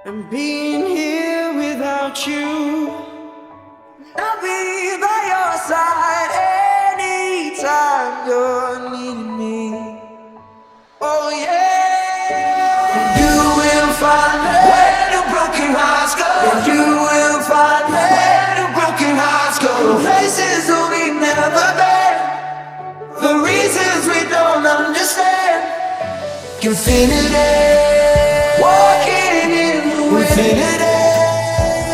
And being here without you, I'll be by your side anytime you're needing me. Oh yeah. And you will find me where the broken hearts go. And you will find me where the broken hearts go. Places that we've never been, for reasons we don't understand. Infinity, walking in the wind. Infinity,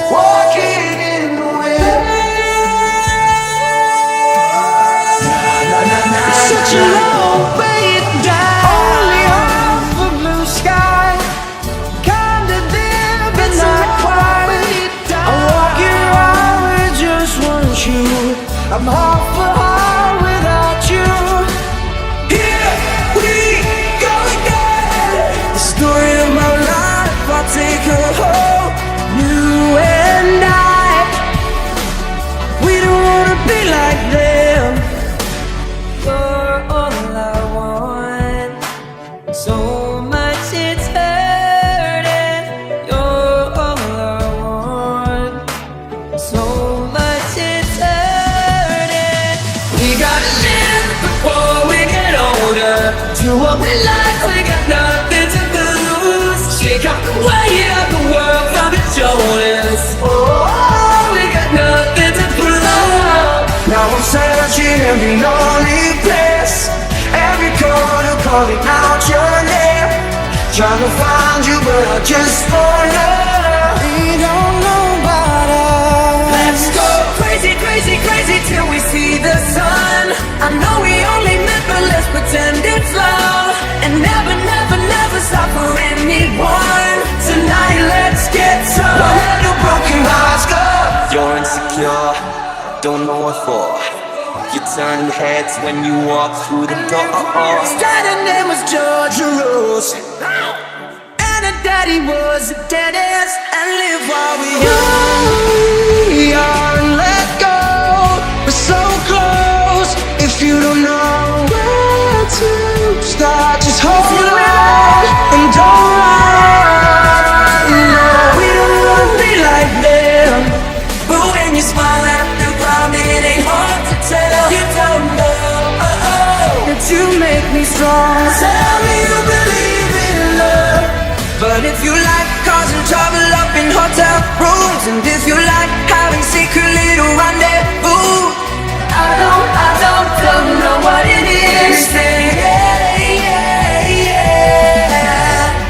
walking in the wind. It's such a long way down, only half a blue sky. Kinda there, but not quite. I walk around with just one shoe. I'm half a heart without you. Here we go again. The story of my life, I'll take her home. You and we don't wanna be like them. You're all I want. So much it's hurting. You're all I want. So much it's hurting. We gotta live before we get older. Do what we like, we got nothing to lose. Shake off the weight of the world from its shoulders. Oh, we got nothing to prove. Now I'm searching every lonely place, every corner calling out your name. Trying to find you, but I just wanna. We don't know about us. Let's go crazy, crazy, crazy till we see the sun. I know we only met, but let's pretend it's love. And never, never, never stop for anyone. Tonight let's get some. Where do broken hearts go? You're insecure, don't know what for. You turn heads when you walk through the door. His daddy's name was George Rose, and her daddy was a dentist. And live while we young and let go. We're so close. If you don't know where to start, just hold on and don't run. No, we don't wanna be like them, but when you smile at the ground, it ain't hard to tell. You don't know that you make me strong. Tell me you believe in love, but if you like causing trouble up in hotel rooms, and if you like having secret little rendezvous, I don't know what it is.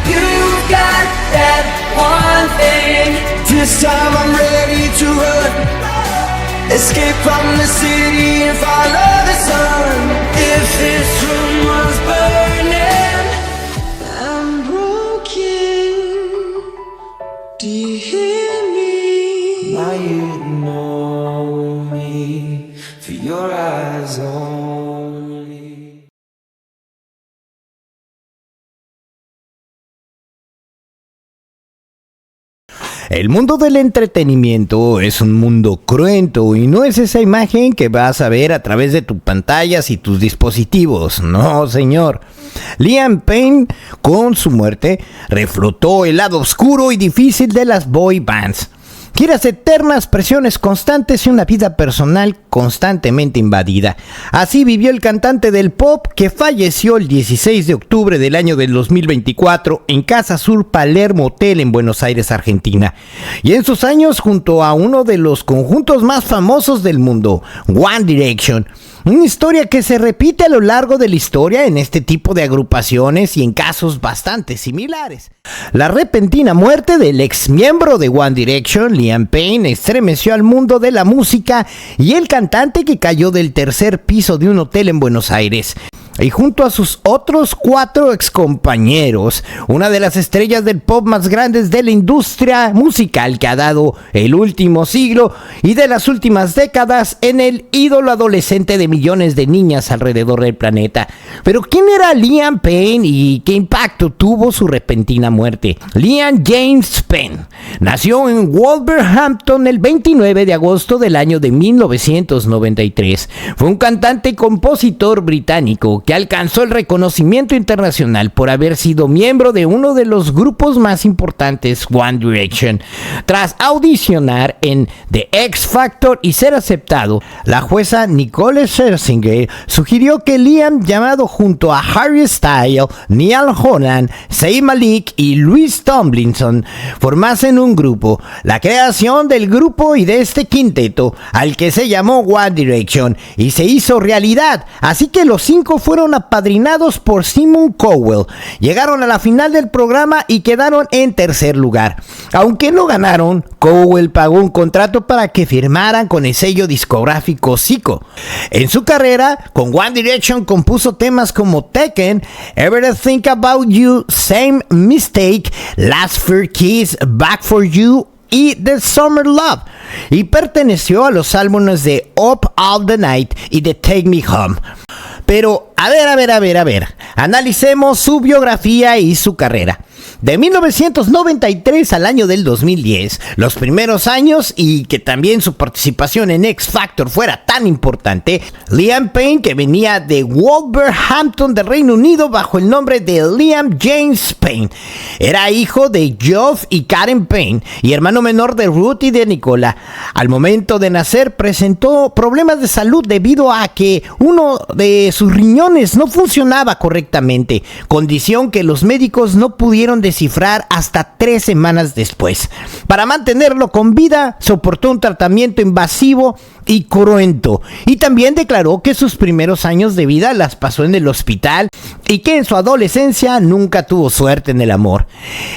You got that one thing. This time I'm ready to run, escape from the city and follow the sun. If this room was burning, I'm broken. Do you hear me? Now you know me for your eyes only. El mundo del entretenimiento es un mundo cruento y no es esa imagen que vas a ver a través de tus pantallas y tus dispositivos. No, señor. Liam Payne, con su muerte, reflotó el lado oscuro y difícil de las boy bands. Giras eternas, presiones constantes y una vida personal constantemente invadida. Así vivió el cantante del pop que falleció el 16 de octubre del año del 2024 en Casa Sur Palermo Hotel en Buenos Aires, Argentina. Y en sus años junto a uno de los conjuntos más famosos del mundo, One Direction. Una historia que se repite a lo largo de la historia en este tipo de agrupaciones y en casos bastante similares. La repentina muerte del ex miembro de One Direction, Liam Payne, estremeció al mundo de la música y el cantante que cayó del tercer piso de un hotel en Buenos Aires. Y junto a sus otros 4 excompañeros, una de las estrellas del pop más grandes de la industria musical que ha dado el último siglo y de las últimas décadas en el ídolo adolescente de millones de niñas alrededor del planeta. Pero ¿quién era Liam Payne y qué impacto tuvo su repentina muerte? Liam James Payne nació en Wolverhampton el 29 de agosto del año de 1993. Fue un cantante y compositor británico grupo que alcanzó el reconocimiento internacional por haber sido miembro de uno de los grupos más importantes, One Direction. Tras audicionar en The X Factor y ser aceptado, la jueza Nicole Scherzinger sugirió que Liam, llamado junto a Harry Styles, Niall Horan, Zayn Malik y Louis Tomlinson, formasen un grupo. La creación del grupo y de este quinteto, al que se llamó One Direction, y se hizo realidad, así que los 5 fueron apadrinados por Simon Cowell. Llegaron a la final del programa y quedaron en tercer lugar. Aunque no ganaron, Cowell pagó un contrato para que firmaran con el sello discográfico Zico. En su carrera, con One Direction compuso temas como Tekken, Everything About You, Same Mistake, Last Fair Kiss, Back For You y The Summer Love, y perteneció a los álbumes de Up All The Night y de Take Me Home. Pero, a ver, analicemos su biografía y su carrera. De 1993 al año del 2010, los primeros años y que también su participación en X Factor fuera tan importante, Liam Payne, que venía de Wolverhampton de Reino Unido bajo el nombre de Liam James Payne, era hijo de Geoff y Karen Payne y hermano menor de Ruth y de Nicola. Al momento de nacer presentó problemas de salud debido a que uno de sus riñones no funcionaba correctamente, condición que los médicos no pudieron descifrar hasta 3 semanas después. Para mantenerlo con vida, soportó un tratamiento invasivo y cruento, y también declaró que sus primeros años de vida las pasó en el hospital y que en su adolescencia nunca tuvo suerte en el amor.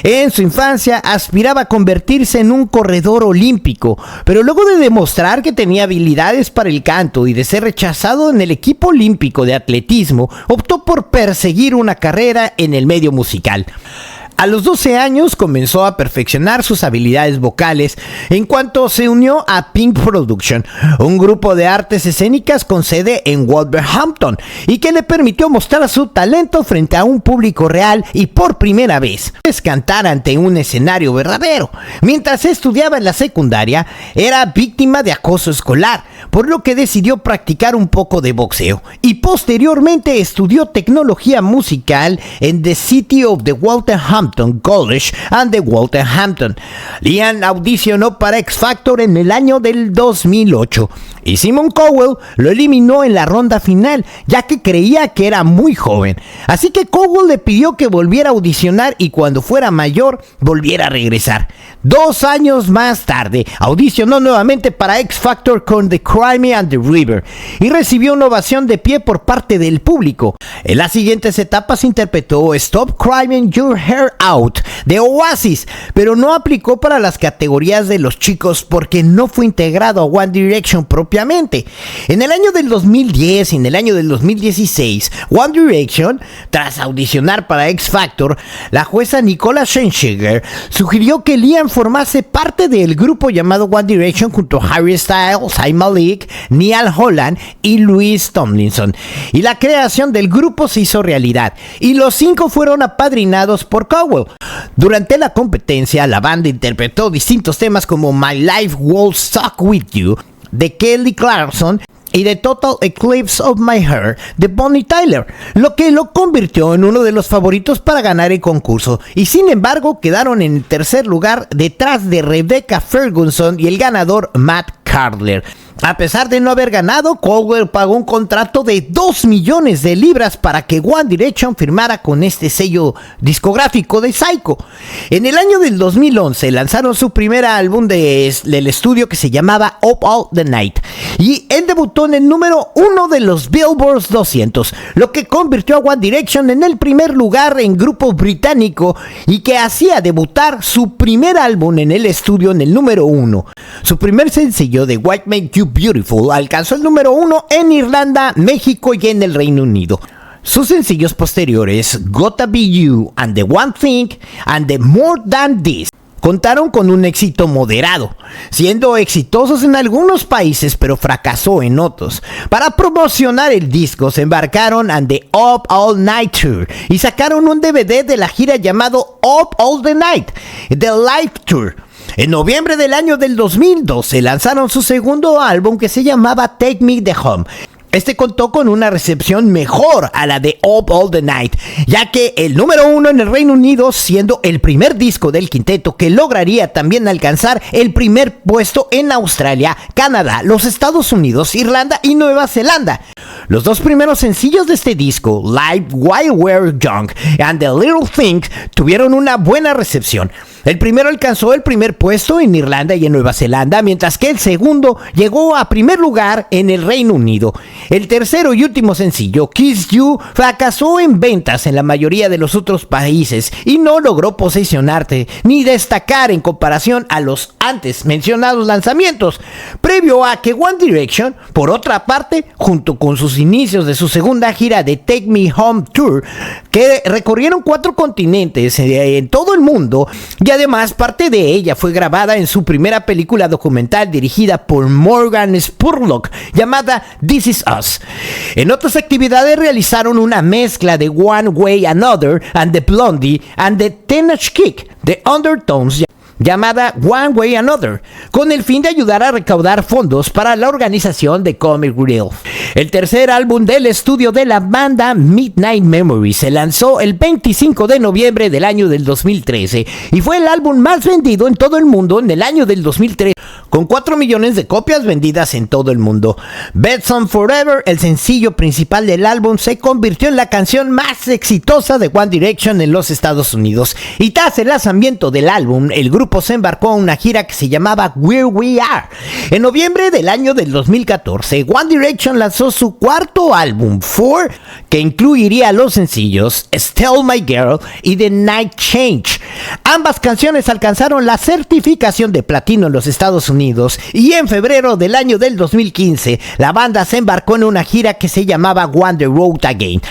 En su infancia aspiraba a convertirse en un corredor olímpico, pero luego de demostrar que tenía habilidades para el canto y de ser rechazado en el equipo olímpico de atletismo, optó por perseguir una carrera en el medio musical. A los 12 años comenzó a perfeccionar sus habilidades vocales en cuanto se unió a Pink Production, un grupo de artes escénicas con sede en Wolverhampton y que le permitió mostrar su talento frente a un público real y por primera vez cantar ante un escenario verdadero. Mientras estudiaba en la secundaria, era víctima de acoso escolar, por lo que decidió practicar un poco de boxeo y posteriormente estudió tecnología musical en The City of the Wolverhampton College and the Wolverhampton. Liam audicionó para X Factor en el año del 2008 y Simon Cowell lo eliminó en la ronda final, ya que creía que era muy joven. Así que Cowell le pidió que volviera a audicionar y cuando fuera mayor volviera a regresar. 2 años más tarde audicionó nuevamente para X Factor con The Cry and the River y recibió una ovación de pie por parte del público. En las siguientes etapas interpretó Stop Crying Your Hair Out de Oasis, pero no aplicó para las categorías de los chicos porque no fue integrado a One Direction propiamente. En el año del 2010 y en el año del 2016, One Direction, tras audicionar para X Factor, la jueza Nicole Scherzinger sugirió que Liam formase parte del grupo llamado One Direction junto a Harry Styles, Zayn Malik, Niall Horan y Louis Tomlinson, y la creación del grupo se hizo realidad y los 5 fueron apadrinados por Cowell. Durante la competencia, la banda interpretó distintos temas como My Life Will Suck With You de Kelly Clarkson y The Total Eclipse of My Heart de Bonnie Tyler, lo que lo convirtió en uno de los favoritos para ganar el concurso, y sin embargo quedaron en tercer lugar detrás de Rebecca Ferguson y el ganador Matt Cardler. A pesar de no haber ganado, Cowell pagó un contrato de 2 millones de libras para que One Direction firmara con este sello discográfico de Zico. En el año del 2011 lanzaron su primer álbum del estudio que se llamaba Up All The Night y él debutó en el número 1 de los Billboard 200, lo que convirtió a One Direction en el primer lugar en grupo británico y que hacía debutar su primer álbum en el estudio en el número 1. Su primer sencillo de What Made You Beautiful alcanzó el número 1 en Irlanda, México y en el Reino Unido. Sus sencillos posteriores, Gotta Be You and The One Thing and The More Than This, contaron con un éxito moderado, siendo exitosos en algunos países pero fracasó en otros. Para promocionar el disco se embarcaron en The Up All Night Tour y sacaron un DVD de la gira llamado Up All The Night, The Live Tour. En noviembre del año del 2012 lanzaron su segundo álbum que se llamaba Take Me The Home. Este contó con una recepción mejor a la de Up All the Night, ya que el número 1 en el Reino Unido, siendo el primer disco del quinteto que lograría también alcanzar el primer puesto en Australia, Canadá, los Estados Unidos, Irlanda y Nueva Zelanda. Los dos primeros sencillos de este disco, Live While We're Young and The Little Thing, tuvieron una buena recepción. El primero alcanzó el primer puesto en Irlanda y en Nueva Zelanda, mientras que el segundo llegó a primer lugar en el Reino Unido. El tercero y último sencillo, Kiss You, fracasó en ventas en la mayoría de los otros países y no logró posicionarse ni destacar en comparación a los antes mencionados lanzamientos, previo a que One Direction, por otra parte, junto con sus inicios de su segunda gira de Take Me Home Tour, que recorrieron 4 continentes en todo el mundo, y además parte de ella fue grabada en su primera película documental dirigida por Morgan Spurlock llamada This Is Us. En otras actividades realizaron una mezcla de One Way Another and the Blondie and the Teenage Kick de Undertones llamada One Way Another, con el fin de ayudar a recaudar fondos para la organización de Comic Relief. El tercer álbum del estudio de la banda, Midnight Memory, se lanzó el 25 de noviembre del año del 2013 y fue el álbum más vendido en todo el mundo en el año del 2013, con 4 millones de copias vendidas en todo el mundo. Best Song Forever, el sencillo principal del álbum, se convirtió en la canción más exitosa de One Direction en los Estados Unidos, y tras el lanzamiento del álbum, el grupo se embarcó en una gira que se llamaba Where We Are. En noviembre del año del 2014, One Direction lanzó su cuarto álbum, Four, que incluiría los sencillos Still My Girl y The Night Change. Ambas canciones alcanzaron la certificación de platino en los Estados Unidos, y en febrero del año del 2015, la banda se embarcó en una gira que se llamaba One The Road Again,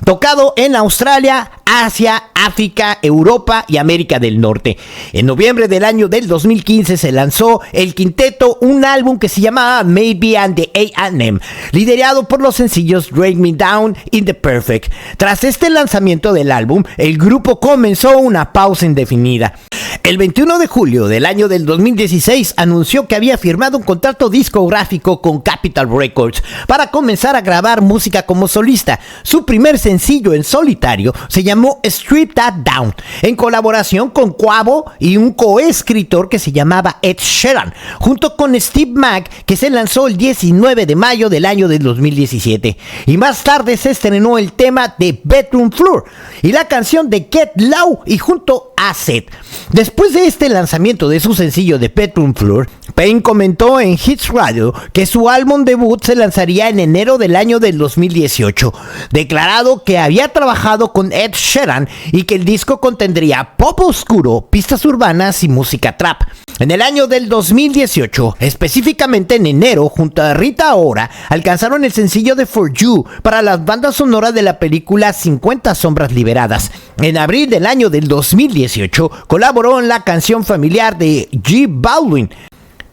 tocado en Australia, Asia, África, Europa y América del Norte. En noviembre del año del 2015 se lanzó el quinteto un álbum que se llamaba Maybe and the A&M, liderado por los sencillos Break Me Down y The Perfect. Tras este lanzamiento del álbum, el grupo comenzó una pausa indefinida. El 21 de julio del año del 2016 anunció que había firmado un contrato discográfico con Capitol Records para comenzar a grabar música como solista. Su primer sencillo en solitario se llamó Strip That Down, en colaboración con Quavo y un coescritor que se llamaba Ed Sheeran, junto con Steve Mac, que se lanzó el 19 de mayo del año del 2017. Y más tarde se estrenó el tema de Bedroom Floor y la canción de Get Low y junto a Seth. Después de este lanzamiento de su sencillo de Bedroom Floor, Payne comentó en Hits Radio que su álbum debut se lanzaría en enero del año del 2018, declarado que había trabajado con Ed Sheeran y que el disco contendría pop oscuro, pistas urbanas y música trap. En el año del 2018, específicamente en enero, junto a Rita Ora, alcanzaron el sencillo de For You para las bandas sonoras de la película 50 Sombras Liberadas. En abril del año del 2018, colaboró en la canción familiar de J Balvin.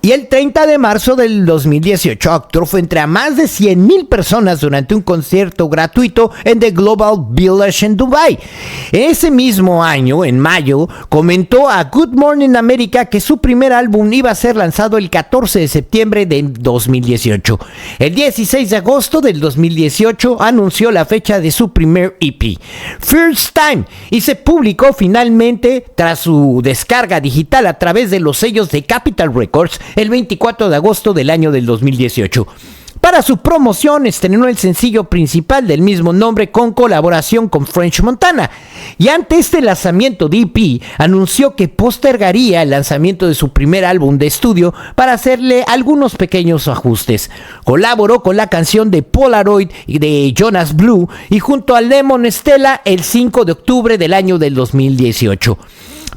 Y el 30 de marzo del 2018 actuó frente a más de 100,000 personas durante un concierto gratuito en The Global Village en Dubai. Ese mismo año, en mayo, comentó a Good Morning America que su primer álbum iba a ser lanzado el 14 de septiembre del 2018. El 16 de agosto del 2018 anunció la fecha de su primer EP, First Time, y se publicó finalmente tras su descarga digital a través de los sellos de Capitol Records el 24 de agosto del año del 2018. Para su promoción estrenó el sencillo principal del mismo nombre con colaboración con French Montana, y ante este lanzamiento de EP anunció que postergaría el lanzamiento de su primer álbum de estudio para hacerle algunos pequeños ajustes. Colaboró con la canción de Polaroid de Jonas Blue y junto a Lemon Stella el 5 de octubre del año del 2018.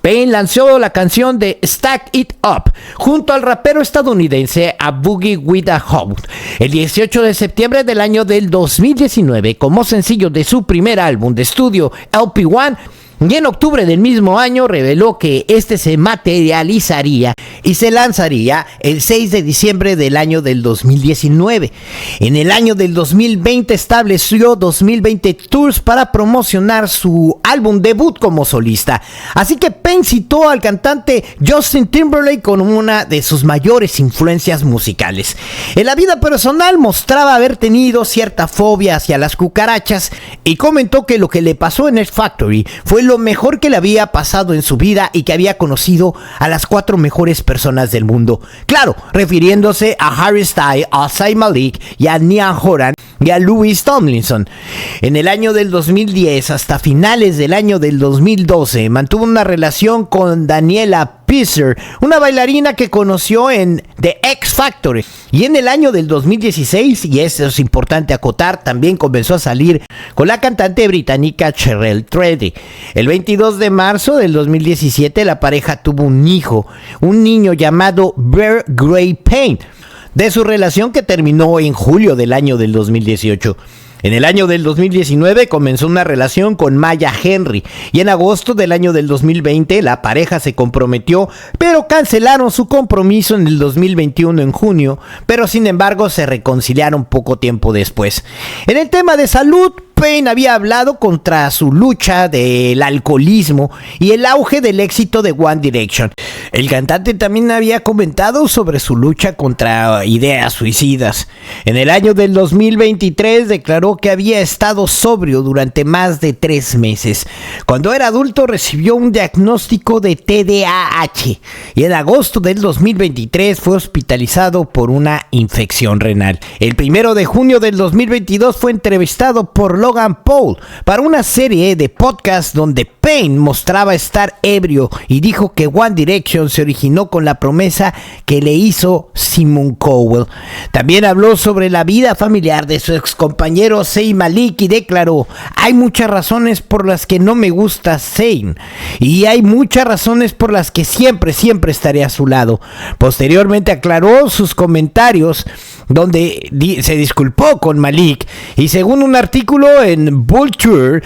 Payne lanzó la canción de Stack It Up junto al rapero estadounidense A Boogie With A Hope el 18 de septiembre del año del 2019 como sencillo de su primer álbum de estudio LP1. Y en octubre del mismo año reveló que este se materializaría y se lanzaría el 6 de diciembre del año del 2019. En el año del 2020 estableció 2020 Tours para promocionar su álbum debut como solista. Así que Payne citó al cantante Justin Timberlake como una de sus mayores influencias musicales. En la vida personal mostraba haber tenido cierta fobia hacia las cucarachas y comentó que lo que le pasó en X Factory fue lo mejor que le había pasado en su vida y que había conocido a las 4 mejores personas del mundo. Claro, refiriéndose a Harry Styles, a Zayn Malik y a Niall Horan y a Louis Tomlinson. En el año del 2010 hasta finales del año del 2012 mantuvo una relación con Daniela Pisser, una bailarina que conoció en The X Factor. Y en el año del 2016, y eso es importante acotar, también comenzó a salir con la cantante británica Cheryl Tready. El 22 de marzo del 2017 la pareja tuvo un niño llamado Bear Gray Payne, de su relación que terminó en julio del año del 2018. En el año del 2019 comenzó una relación con Maya Henry y en agosto del año del 2020 la pareja se comprometió, pero cancelaron su compromiso en el 2021 en junio, pero sin embargo se reconciliaron poco tiempo después. En el tema de salud, Payne había hablado contra su lucha del alcoholismo y el auge del éxito de One Direction. El cantante también había comentado sobre su lucha contra ideas suicidas. En el año del 2023 declaró que había estado sobrio durante más de 3 meses. Cuando era adulto recibió un diagnóstico de TDAH y en agosto del 2023 fue hospitalizado por una infección renal. El 1 de junio del 2022 fue entrevistado por Logan Paul para una serie de podcasts donde Payne mostraba estar ebrio y dijo que One Direction se originó con la promesa que le hizo Simon Cowell. También habló sobre la vida familiar de su ex compañero Zayn Malik y declaró: hay muchas razones por las que no me gusta Zayn y hay muchas razones por las que siempre estaré a su lado. Posteriormente aclaró sus comentarios donde se disculpó con Malik y según un artículo en Vulture,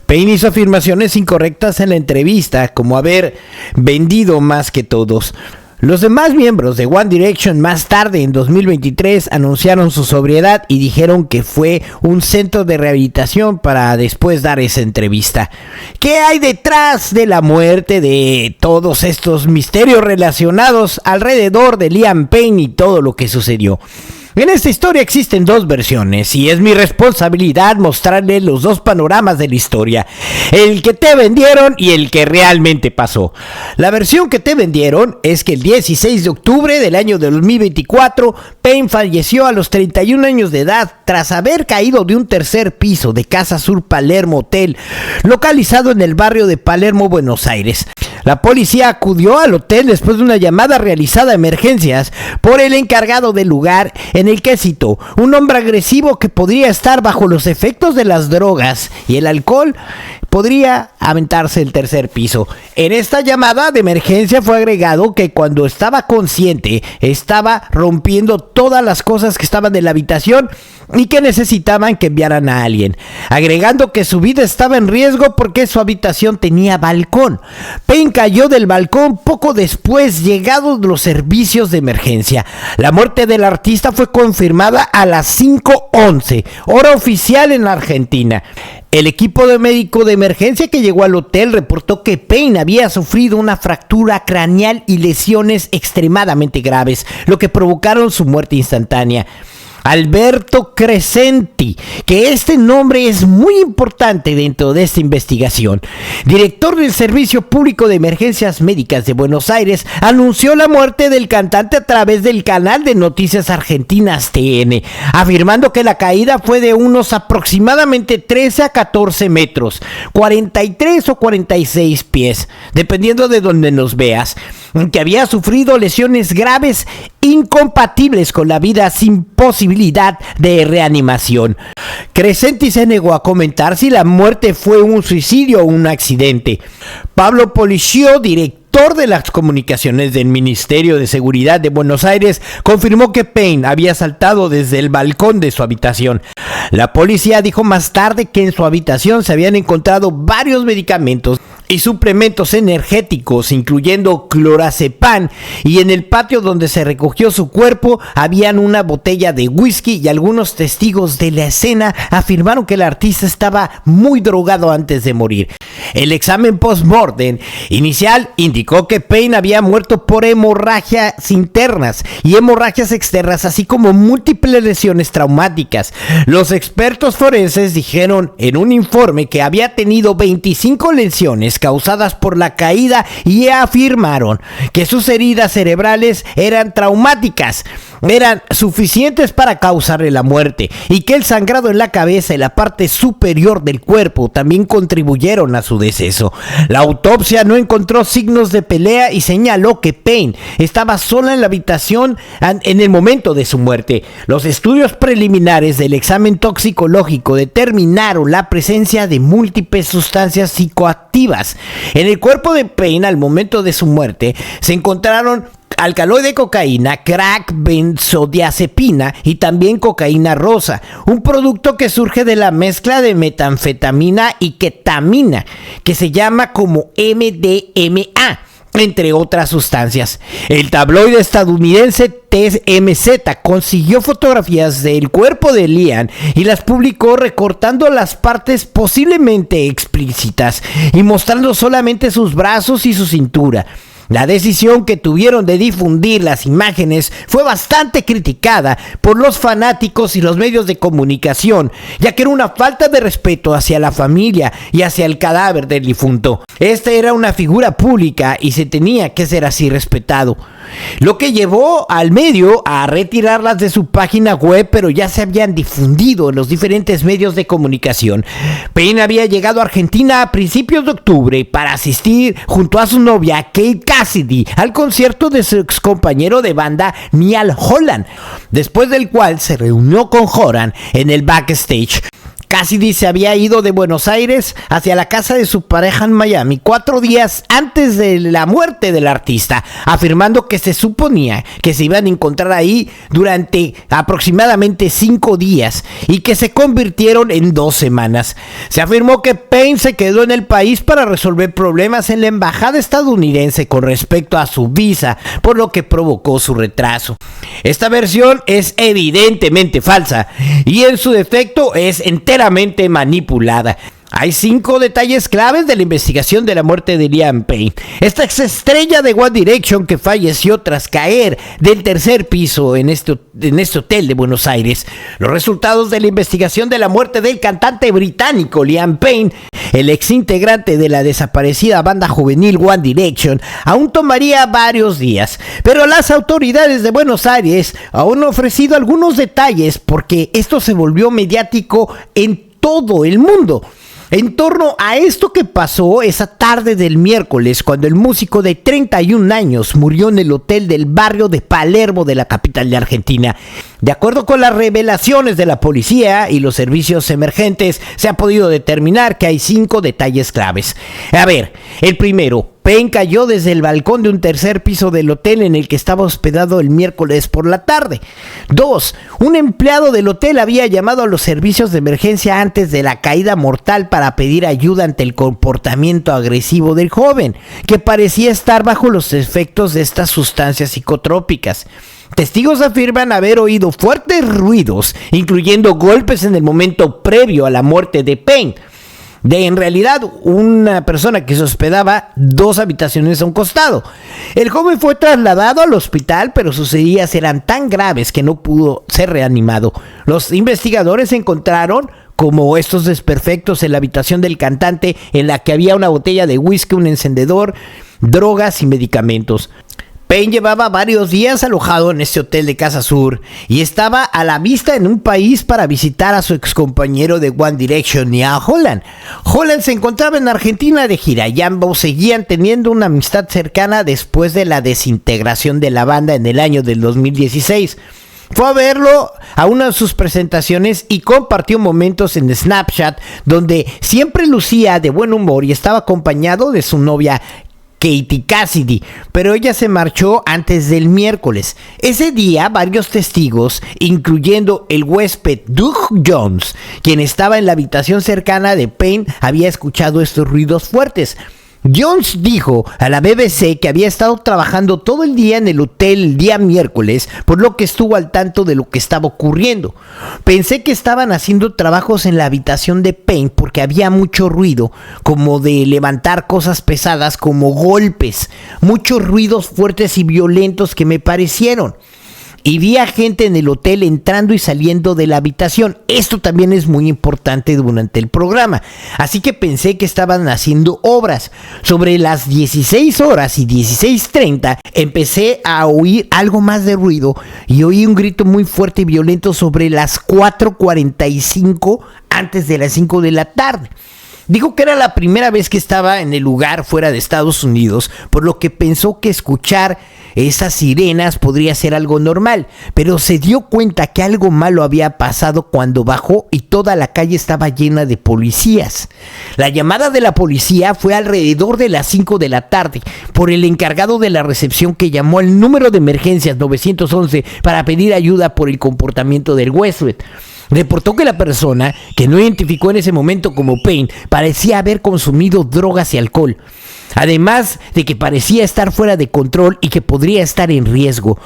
Payne hizo afirmaciones incorrectas en la entrevista, como haber vendido más que todos. Los demás miembros de One Direction más tarde en 2023 anunciaron su sobriedad y dijeron que fue un centro de rehabilitación para después dar esa entrevista. ¿Qué hay detrás de la muerte de todos estos misterios relacionados alrededor de Liam Payne y todo lo que sucedió? En esta historia existen 2 versiones y es mi responsabilidad mostrarle los 2 panoramas de la historia, el que te vendieron y el que realmente pasó. La versión que te vendieron es que el 16 de octubre del año de 2024, Payne falleció a los 31 años de edad tras haber caído de un 3er piso de Casa Sur Palermo Hotel, localizado en el barrio de Palermo, Buenos Aires. La policía acudió al hotel después de una llamada realizada a emergencias por el encargado del lugar, en el que citó: un hombre agresivo que podría estar bajo los efectos de las drogas y el alcohol podría aventarse el 3er piso. En esta llamada de emergencia fue agregado que cuando estaba consciente estaba rompiendo todas las cosas que estaban en la habitación y que necesitaban que enviaran a alguien, agregando que su vida estaba en riesgo porque su habitación tenía balcón. Payne cayó del balcón poco después llegados los servicios de emergencia. La muerte del artista fue confirmada a las 5:11, hora oficial en la Argentina. El equipo de médico de emergencia que llegó al hotel reportó que Payne había sufrido una fractura craneal y lesiones extremadamente graves, lo que provocaron su muerte instantánea. Alberto Crescenti, que este nombre es muy importante dentro de esta investigación, director del Servicio Público de Emergencias Médicas de Buenos Aires, anunció la muerte del cantante a través del canal de noticias argentinas TN, afirmando que la caída fue de unos aproximadamente 13 a 14 metros, 43 o 46 pies, dependiendo de donde nos veas, que había sufrido lesiones graves incompatibles con la vida sin posibilidad de reanimación. Crescenti se negó a comentar si la muerte fue un suicidio o un accidente. Pablo Policio, director de las comunicaciones del Ministerio de Seguridad de Buenos Aires, confirmó que Payne había saltado desde el balcón de su habitación. La policía dijo más tarde que en su habitación se habían encontrado varios medicamentos y suplementos energéticos, incluyendo clorazepam, y en el patio donde se recogió su cuerpo habían una botella de whisky, y algunos testigos de la escena afirmaron que el artista estaba muy drogado antes de morir. El examen post-mortem inicial indicó que Payne había muerto por hemorragias internas y hemorragias externas, así como múltiples lesiones traumáticas. Los expertos forenses dijeron en un informe que había tenido 25 lesiones causadas por la caída y afirmaron que sus heridas cerebrales eran traumáticas, eran suficientes para causarle la muerte, y que el sangrado en la cabeza y la parte superior del cuerpo también contribuyeron a su deceso. La autopsia no encontró signos de pelea y señaló que Payne estaba sola en la habitación en el momento de su muerte. Los estudios preliminares del examen toxicológico determinaron la presencia de múltiples sustancias psicoactivas. En el cuerpo de Payne al momento de su muerte se encontraron alcaloide de cocaína, crack, benzodiazepina y también cocaína rosa, un producto que surge de la mezcla de metanfetamina y ketamina, que se llama como MDMA, entre otras sustancias. El tabloide estadounidense TMZ consiguió fotografías del cuerpo de Liam y las publicó recortando las partes posiblemente explícitas y mostrando solamente sus brazos y su cintura. La decisión que tuvieron de difundir las imágenes fue bastante criticada por los fanáticos y los medios de comunicación, ya que era una falta de respeto hacia la familia y hacia el cadáver del difunto. Esta era una figura pública y se tenía que ser así respetado, lo que llevó al medio a retirarlas de su página web, pero ya se habían difundido en los diferentes medios de comunicación. Payne había llegado a Argentina a principios de octubre para asistir junto a su novia Kate Cassidy al concierto de su ex compañero de banda Niall Horan, después del cual se reunió con Horan en el backstage. Cassidy se había ido de Buenos Aires hacia la casa de su pareja en Miami 4 días antes de la muerte del artista, afirmando que se suponía que se iban a encontrar ahí durante aproximadamente 5 días y que se convirtieron en 2 semanas. Se afirmó que Payne se quedó en el país para resolver problemas en la embajada estadounidense con respecto a su visa, por lo que provocó su retraso. Esta versión es evidentemente falsa y en su defecto es enteramente manipulada. Hay 5 detalles claves de la investigación de la muerte de Liam Payne. Esta ex estrella de One Direction que falleció tras caer del 3er piso en este hotel de Buenos Aires. Los resultados de la investigación de la muerte del cantante británico Liam Payne, el ex integrante de la desaparecida banda juvenil One Direction, aún tomaría varios días. Pero las autoridades de Buenos Aires aún han ofrecido algunos detalles porque esto se volvió mediático en todo el mundo. En torno a esto que pasó esa tarde del miércoles, cuando el músico de 31 años murió en el hotel del barrio de Palermo de la capital de Argentina. De acuerdo con las revelaciones de la policía y los servicios emergentes, se ha podido determinar que hay 5 detalles claves. A ver, el primero: Payne cayó desde el balcón de un 3er piso del hotel en el que estaba hospedado el miércoles por la tarde. 2. Un empleado del hotel había llamado a los servicios de emergencia antes de la caída mortal para pedir ayuda ante el comportamiento agresivo del joven, que parecía estar bajo los efectos de estas sustancias psicotrópicas. Testigos afirman haber oído fuertes ruidos, incluyendo golpes en el momento previo a la muerte de Payne. En realidad, una persona que se hospedaba 2 habitaciones a un costado. El joven fue trasladado al hospital, pero sus heridas eran tan graves que no pudo ser reanimado. Los investigadores encontraron como estos desperfectos en la habitación del cantante, en la que había una botella de whisky, un encendedor, drogas y medicamentos. Payne llevaba varios días alojado en este hotel de Casa Sur y estaba a la vista en un país para visitar a su excompañero de One Direction, Niall Horan. Horan se encontraba en Argentina de gira y ambos seguían teniendo una amistad cercana después de la desintegración de la banda en el año del 2016. Fue a verlo a una de sus presentaciones y compartió momentos en Snapchat donde siempre lucía de buen humor y estaba acompañado de su novia Katie Cassidy, pero ella se marchó antes del miércoles. Ese día varios testigos, incluyendo el huésped Doug Jones, quien estaba en la habitación cercana de Payne, había escuchado estos ruidos fuertes. Jones dijo a la BBC que había estado trabajando todo el día en el hotel el día miércoles, por lo que estuvo al tanto de lo que estaba ocurriendo. Pensé que estaban haciendo trabajos en la habitación de Payne porque había mucho ruido, como de levantar cosas pesadas, como golpes, muchos ruidos fuertes y violentos que me parecieron. Y vi a gente en el hotel entrando y saliendo de la habitación. Esto también es muy importante durante el programa. Así que pensé que estaban haciendo obras. Sobre las 16 horas y 16:30 empecé a oír algo más de ruido y oí un grito muy fuerte y violento sobre las 4:45 antes de las 5 de la tarde. Dijo que era la primera vez que estaba en el lugar fuera de Estados Unidos, por lo que pensó que escuchar esas sirenas podría ser algo normal, pero se dio cuenta que algo malo había pasado cuando bajó y toda la calle estaba llena de policías. La llamada de la policía fue alrededor de las 5 de la tarde por el encargado de la recepción, que llamó al número de emergencias 911 para pedir ayuda por el comportamiento del huésped. Reportó que la persona, que no identificó en ese momento como Payne, parecía haber consumido drogas y alcohol. Además de que parecía estar fuera de control y que podría estar en riesgo.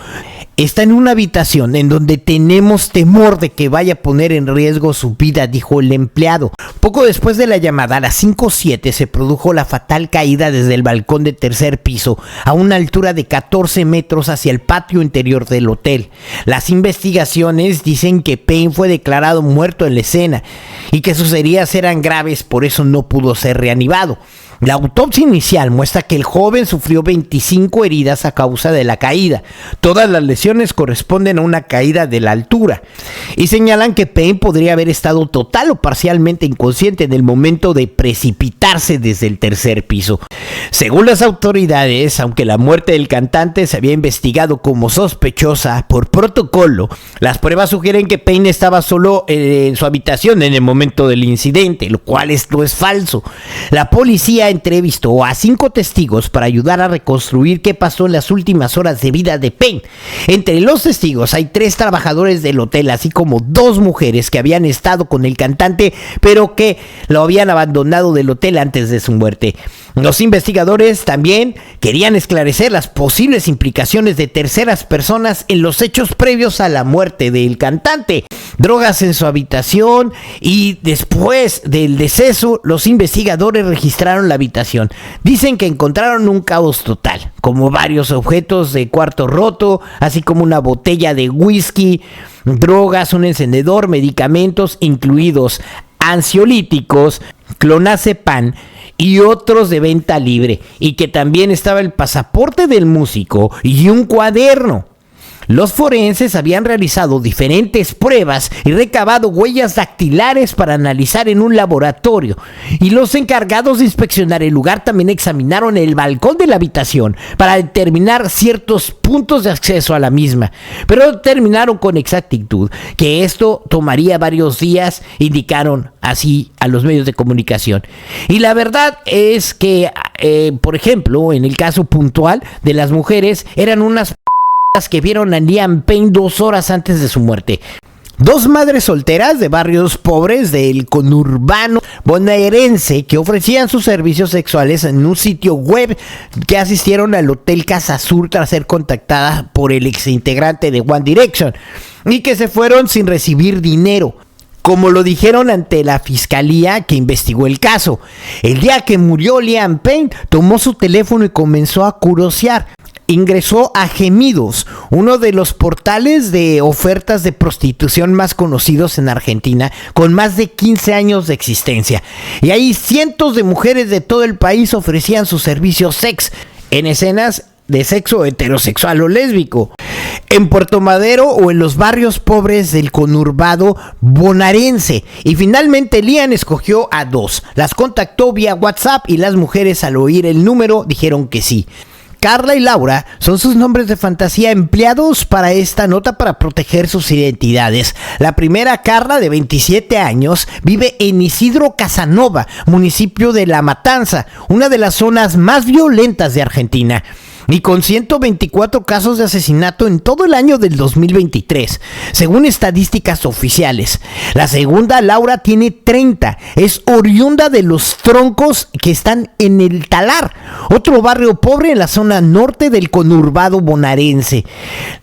Está en una habitación en donde tenemos temor de que vaya a poner en riesgo su vida, dijo el empleado. Poco después de la llamada, a las 5:07, se produjo la fatal caída desde el balcón de tercer piso a una altura de 14 metros hacia el patio interior del hotel. Las investigaciones dicen que Payne fue declarado muerto en la escena y que sus heridas eran graves, por eso no pudo ser reanimado. La autopsia inicial muestra que el joven sufrió 25 heridas a causa de la caída. Todas las lesiones corresponden a una caída de la altura. Y señalan que Payne podría haber estado total o parcialmente inconsciente en el momento de precipitarse desde el tercer piso. Según las autoridades, aunque la muerte del cantante se había investigado como sospechosa por protocolo, las pruebas sugieren que Payne estaba solo en su habitación en el momento del incidente, lo cual esto es falso. La policía entrevistó a 5 testigos para ayudar a reconstruir qué pasó en las últimas horas de vida de Payne. Entre los testigos hay 3 trabajadores del hotel, así como 2 mujeres que habían estado con el cantante, pero que lo habían abandonado del hotel antes de su muerte. Los investigadores también querían esclarecer las posibles implicaciones de terceras personas en los hechos previos a la muerte del cantante. Drogas en su habitación, y después del deceso, los investigadores registraron la habitación. Dicen que encontraron un caos total, como varios objetos de cuarto roto, así como una botella de whisky, drogas, un encendedor, medicamentos, incluidos ansiolíticos, clonazepam y otros de venta libre, y que también estaba el pasaporte del músico y un cuaderno. Los forenses habían realizado diferentes pruebas y recabado huellas dactilares para analizar en un laboratorio, y los encargados de inspeccionar el lugar también examinaron el balcón de la habitación para determinar ciertos puntos de acceso a la misma, pero determinaron con exactitud que esto tomaría varios días, indicaron así a los medios de comunicación. Y la verdad es que, por ejemplo, en el caso puntual de las mujeres, eran unas que vieron a Liam Payne 2 horas antes de su muerte. 2 madres solteras de barrios pobres del conurbano bonaerense que ofrecían sus servicios sexuales en un sitio web, que asistieron al Hotel Casa Sur tras ser contactadas por el exintegrante de One Direction, y que se fueron sin recibir dinero, como lo dijeron ante la fiscalía que investigó el caso. El día que murió Liam Payne, tomó su teléfono y comenzó a curiosear. Ingresó a Gemidos, uno de los portales de ofertas de prostitución más conocidos en Argentina, con más de 15 años de existencia. Y ahí cientos de mujeres de todo el país ofrecían sus servicios sex en escenas de sexo heterosexual o lésbico, en Puerto Madero o en los barrios pobres del conurbado bonaerense. Y finalmente Liam escogió a 2. Las contactó vía WhatsApp y las mujeres, al oír el número, dijeron que sí. Carla y Laura son sus nombres de fantasía empleados para esta nota para proteger sus identidades. La primera, Carla, de 27 años, vive en Isidro Casanova, municipio de La Matanza, una de las zonas más violentas de Argentina. y con 124 casos de asesinato en todo el año del 2023, según estadísticas oficiales. La segunda, Laura, tiene 30, es oriunda de Los Troncos, que están en el Talar, otro barrio pobre en la zona norte del conurbado bonaerense,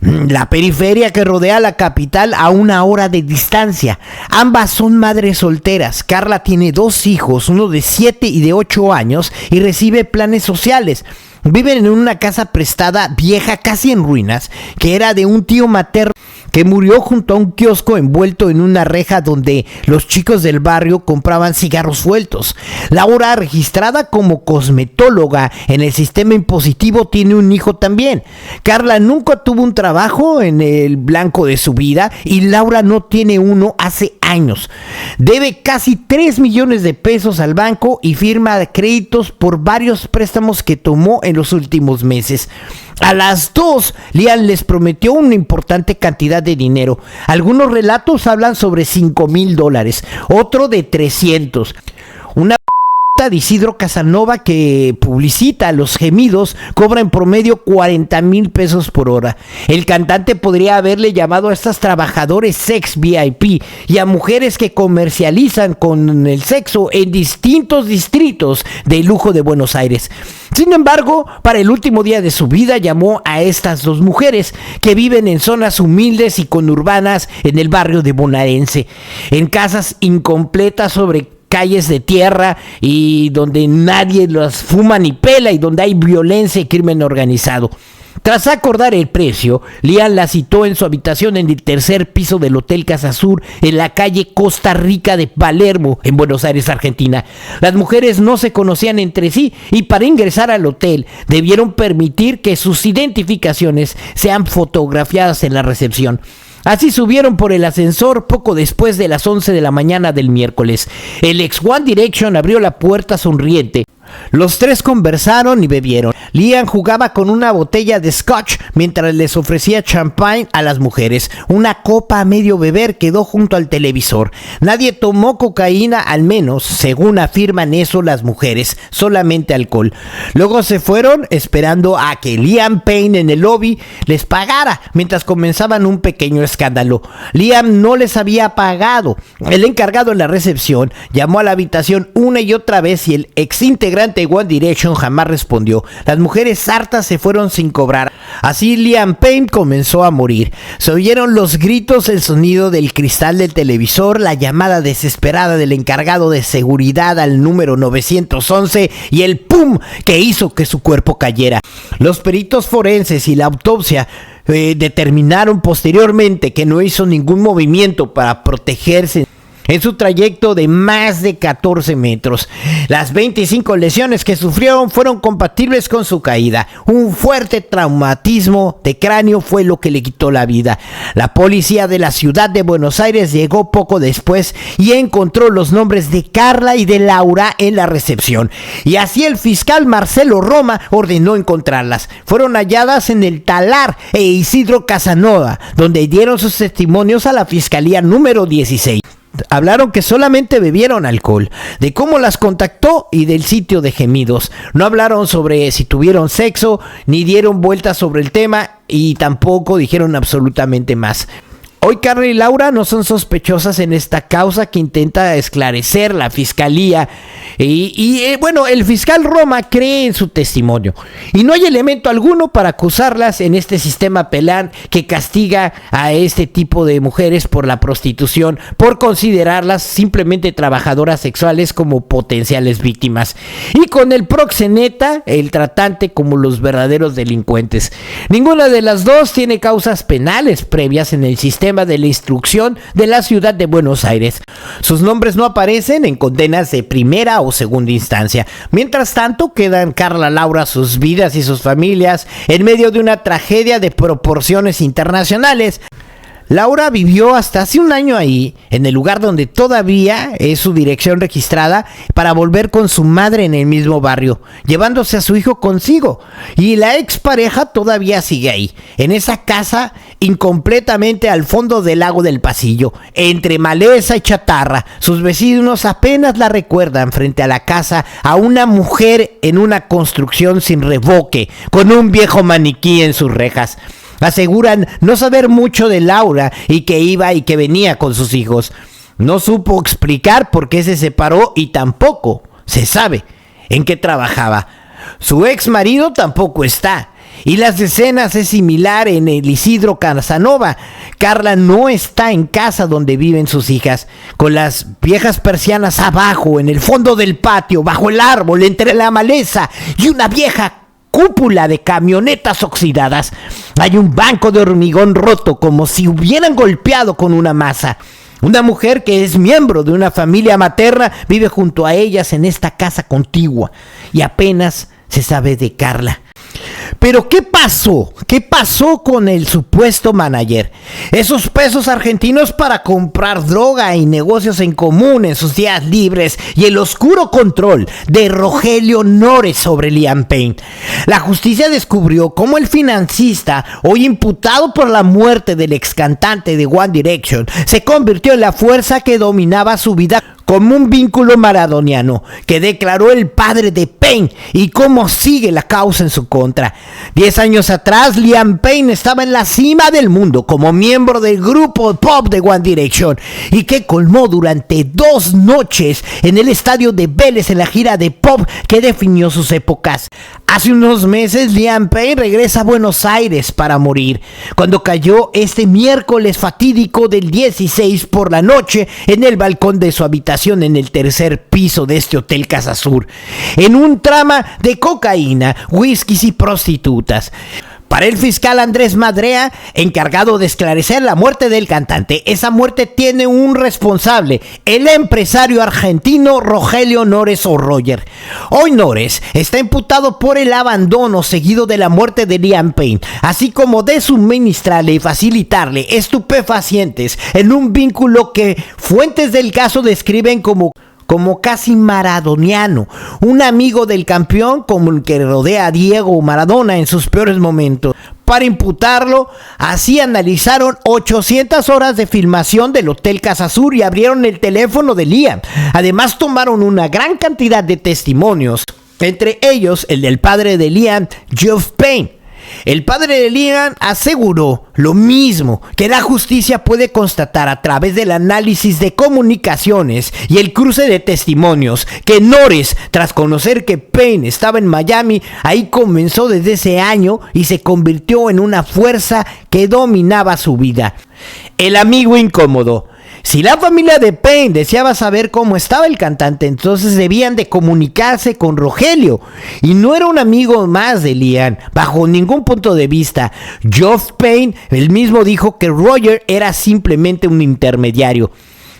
la periferia que rodea la capital a una hora de distancia. Ambas son madres solteras. Carla tiene 2 hijos, uno de 7 y de 8 años, y recibe planes sociales. Viven en una casa prestada vieja, casi en ruinas, que era de un tío materno que murió junto a un kiosco envuelto en una reja donde los chicos del barrio compraban cigarros sueltos. Laura, registrada como cosmetóloga en el sistema impositivo, tiene un hijo también. Carla nunca tuvo un trabajo en el blanco de su vida y Laura no tiene uno hace años. Debe casi 3 millones de pesos al banco y firma créditos por varios préstamos que tomó en los últimos meses. A las 2, Liam les prometió una importante cantidad de dinero. Algunos relatos hablan sobre $5,000, otro de 300. Una de Isidro Casanova, que publicita Los Gemidos, cobra en promedio 40,000 pesos por hora. El cantante podría haberle llamado a estas trabajadores sex VIP y a mujeres que comercializan con el sexo en distintos distritos de lujo de Buenos Aires. Sin embargo, para el último día de su vida llamó a estas 2 mujeres que viven en zonas humildes y conurbanas en el barrio de Bonaerense, en casas incompletas sobre calles de tierra y donde nadie las fuma ni pela y donde hay violencia y crimen organizado. Tras acordar el precio, Liam la citó en su habitación en el 3er piso del Hotel Casa Sur, en la calle Costa Rica de Palermo, en Buenos Aires, Argentina. Las mujeres no se conocían entre sí y para ingresar al hotel debieron permitir que sus identificaciones sean fotografiadas en la recepción. Así subieron por el ascensor poco después de las 11 de la mañana del miércoles. El ex One Direction abrió la puerta sonriente. Los 3 conversaron y bebieron. Liam jugaba con una botella de scotch mientras les ofrecía champagne a las mujeres. Una copa a medio beber quedó junto al televisor. Nadie tomó cocaína, al menos, según afirman eso las mujeres, solamente alcohol. Luego se fueron esperando a que Liam Payne en el lobby les pagara mientras comenzaban un pequeño escándalo. Liam no les había pagado. El encargado en la recepción llamó a la habitación una y otra vez y el ex integrante de One Direction jamás respondió. Las mujeres hartas se fueron sin cobrar. Así Liam Payne comenzó a morir. Se oyeron los gritos, el sonido del cristal del televisor, la llamada desesperada del encargado de seguridad al número 911 y el ¡pum! Que hizo que su cuerpo cayera. Los peritos forenses y la autopsia determinaron posteriormente que no hizo ningún movimiento para protegerse en su trayecto de más de 14 metros. Las 25 lesiones que sufrieron fueron compatibles con su caída. Un fuerte traumatismo de cráneo fue lo que le quitó la vida. La policía de la ciudad de Buenos Aires llegó poco después y encontró los nombres de Carla y de Laura en la recepción. Y así el fiscal Marcelo Roma ordenó encontrarlas. Fueron halladas en el Talar e Isidro Casanova, donde dieron sus testimonios a la fiscalía número 16. Hablaron que solamente bebieron alcohol, de cómo las contactó y del sitio de gemidos. No hablaron sobre si tuvieron sexo, ni dieron vueltas sobre el tema y tampoco dijeron absolutamente más. Hoy Carla y Laura no son sospechosas en esta causa que intenta esclarecer la fiscalía bueno, el fiscal Roma cree en su testimonio y no hay elemento alguno para acusarlas en este sistema penal que castiga a este tipo de mujeres por la prostitución, por considerarlas simplemente trabajadoras sexuales como potenciales víctimas, y con el proxeneta, el tratante, como los verdaderos delincuentes. Ninguna de las dos tiene causas penales previas en el sistema de la instrucción de la ciudad de Buenos Aires. Sus nombres no aparecen en condenas de primera o segunda instancia. Mientras tanto, quedan Carla, Laura, sus vidas y sus familias en medio de una tragedia de proporciones internacionales. Laura vivió hasta hace un año ahí, en el lugar donde todavía es su dirección registrada, para volver con su madre en el mismo barrio, llevándose a su hijo consigo. Y la expareja todavía sigue ahí, en esa casa incompletamente al fondo del lago del Pasillo, entre maleza y chatarra. Sus vecinos apenas la recuerdan frente a la casa a una mujer en una construcción sin revoque, con un viejo maniquí en sus rejas. Aseguran no saber mucho de Laura y que iba y que venía con sus hijos. No supo explicar por qué se separó y tampoco se sabe en qué trabajaba. Su ex marido tampoco está. Y las escenas es similar en el Isidro Casanova. Carla no está en casa donde viven sus hijas, con las viejas persianas abajo, en el fondo del patio, bajo el árbol, entre la maleza y una vieja cúpula de camionetas oxidadas. Hay un banco de hormigón roto, como si hubieran golpeado con una masa. Una mujer que es miembro de una familia materna vive junto a ellas en esta casa contigua y apenas se sabe de Carla. Pero ¿qué pasó? ¿Qué pasó con el supuesto manager? Esos pesos argentinos para comprar droga y negocios en común en sus días libres y el oscuro control de Rogelio Nores sobre Liam Payne. La justicia descubrió cómo el financista, hoy imputado por la muerte del ex cantante de One Direction, se convirtió en la fuerza que dominaba su vida como un vínculo maradoniano que declaró el padre de Payne y cómo sigue la causa en su contra. 10 años atrás, Liam Payne estaba en la cima del mundo como miembro del grupo pop de One Direction y que colmó durante 2 noches en el estadio de Vélez en la gira de pop que definió sus épocas. Hace unos meses, Liam Payne regresa a Buenos Aires para morir, cuando cayó este miércoles fatídico del 16 por la noche en el balcón de su habitación en el 3er piso de este Hotel Casa Sur, en un trama de cocaína, whiskies y prostitutas. Para el fiscal Andrés Madrea, encargado de esclarecer la muerte del cantante, esa muerte tiene un responsable, el empresario argentino Rogelio Nores o Roger. Hoy Nores está imputado por el abandono seguido de la muerte de Liam Payne, así como de suministrarle y facilitarle estupefacientes en un vínculo que fuentes del caso describen como casi maradoniano, un amigo del campeón como el que rodea a Diego Maradona en sus peores momentos. Para imputarlo, así analizaron 800 horas de filmación del Hotel Casa Sur y abrieron el teléfono de Liam. Además tomaron una gran cantidad de testimonios, entre ellos el del padre de Liam, Geoff Payne. El padre de Liam aseguró lo mismo, que la justicia puede constatar a través del análisis de comunicaciones y el cruce de testimonios que Nores, tras conocer que Payne estaba en Miami, ahí comenzó desde ese año y se convirtió en una fuerza que dominaba su vida. El amigo incómodo. Si la familia de Payne deseaba saber cómo estaba el cantante, entonces debían de comunicarse con Rogelio. Y no era un amigo más de Liam, bajo ningún punto de vista. Geoff Payne, él mismo dijo que Roger era simplemente un intermediario.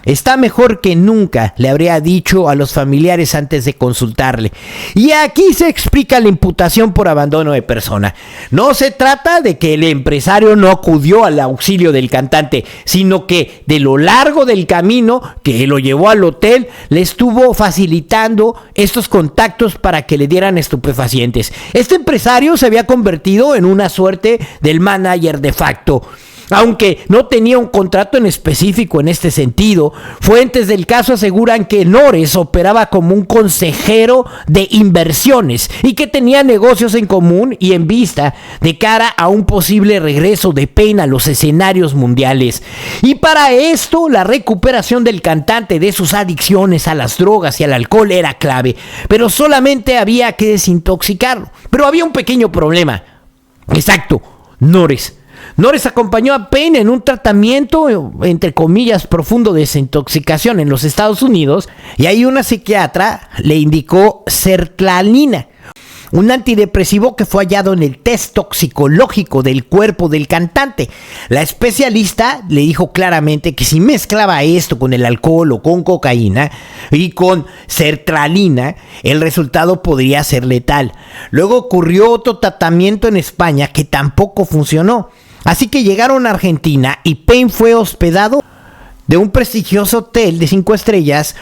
Está mejor que nunca, le habría dicho a los familiares antes de consultarle. Y aquí se explica la imputación por abandono de persona. No se trata de que el empresario no acudió al auxilio del cantante, sino que de lo largo del camino que lo llevó al hotel, le estuvo facilitando estos contactos para que le dieran estupefacientes. Este empresario se había convertido en una suerte del manager de facto. Aunque no tenía un contrato en específico en este sentido, fuentes del caso aseguran que Nores operaba como un consejero de inversiones y que tenía negocios en común y en vista de cara a un posible regreso de Payne a los escenarios mundiales. Y para esto, la recuperación del cantante de sus adicciones a las drogas y al alcohol era clave, pero solamente había que desintoxicarlo. Pero había un pequeño problema. Exacto, Nores acompañó a Payne en un tratamiento, entre comillas, profundo de desintoxicación en los Estados Unidos, y ahí una psiquiatra le indicó sertralina, un antidepresivo que fue hallado en el test toxicológico del cuerpo del cantante. La especialista le dijo claramente que si mezclaba esto con el alcohol o con cocaína y con sertralina, el resultado podría ser letal. Luego ocurrió otro tratamiento en España que tampoco funcionó. Así que llegaron a Argentina y Payne fue hospedado de un prestigioso hotel de 5 estrellas,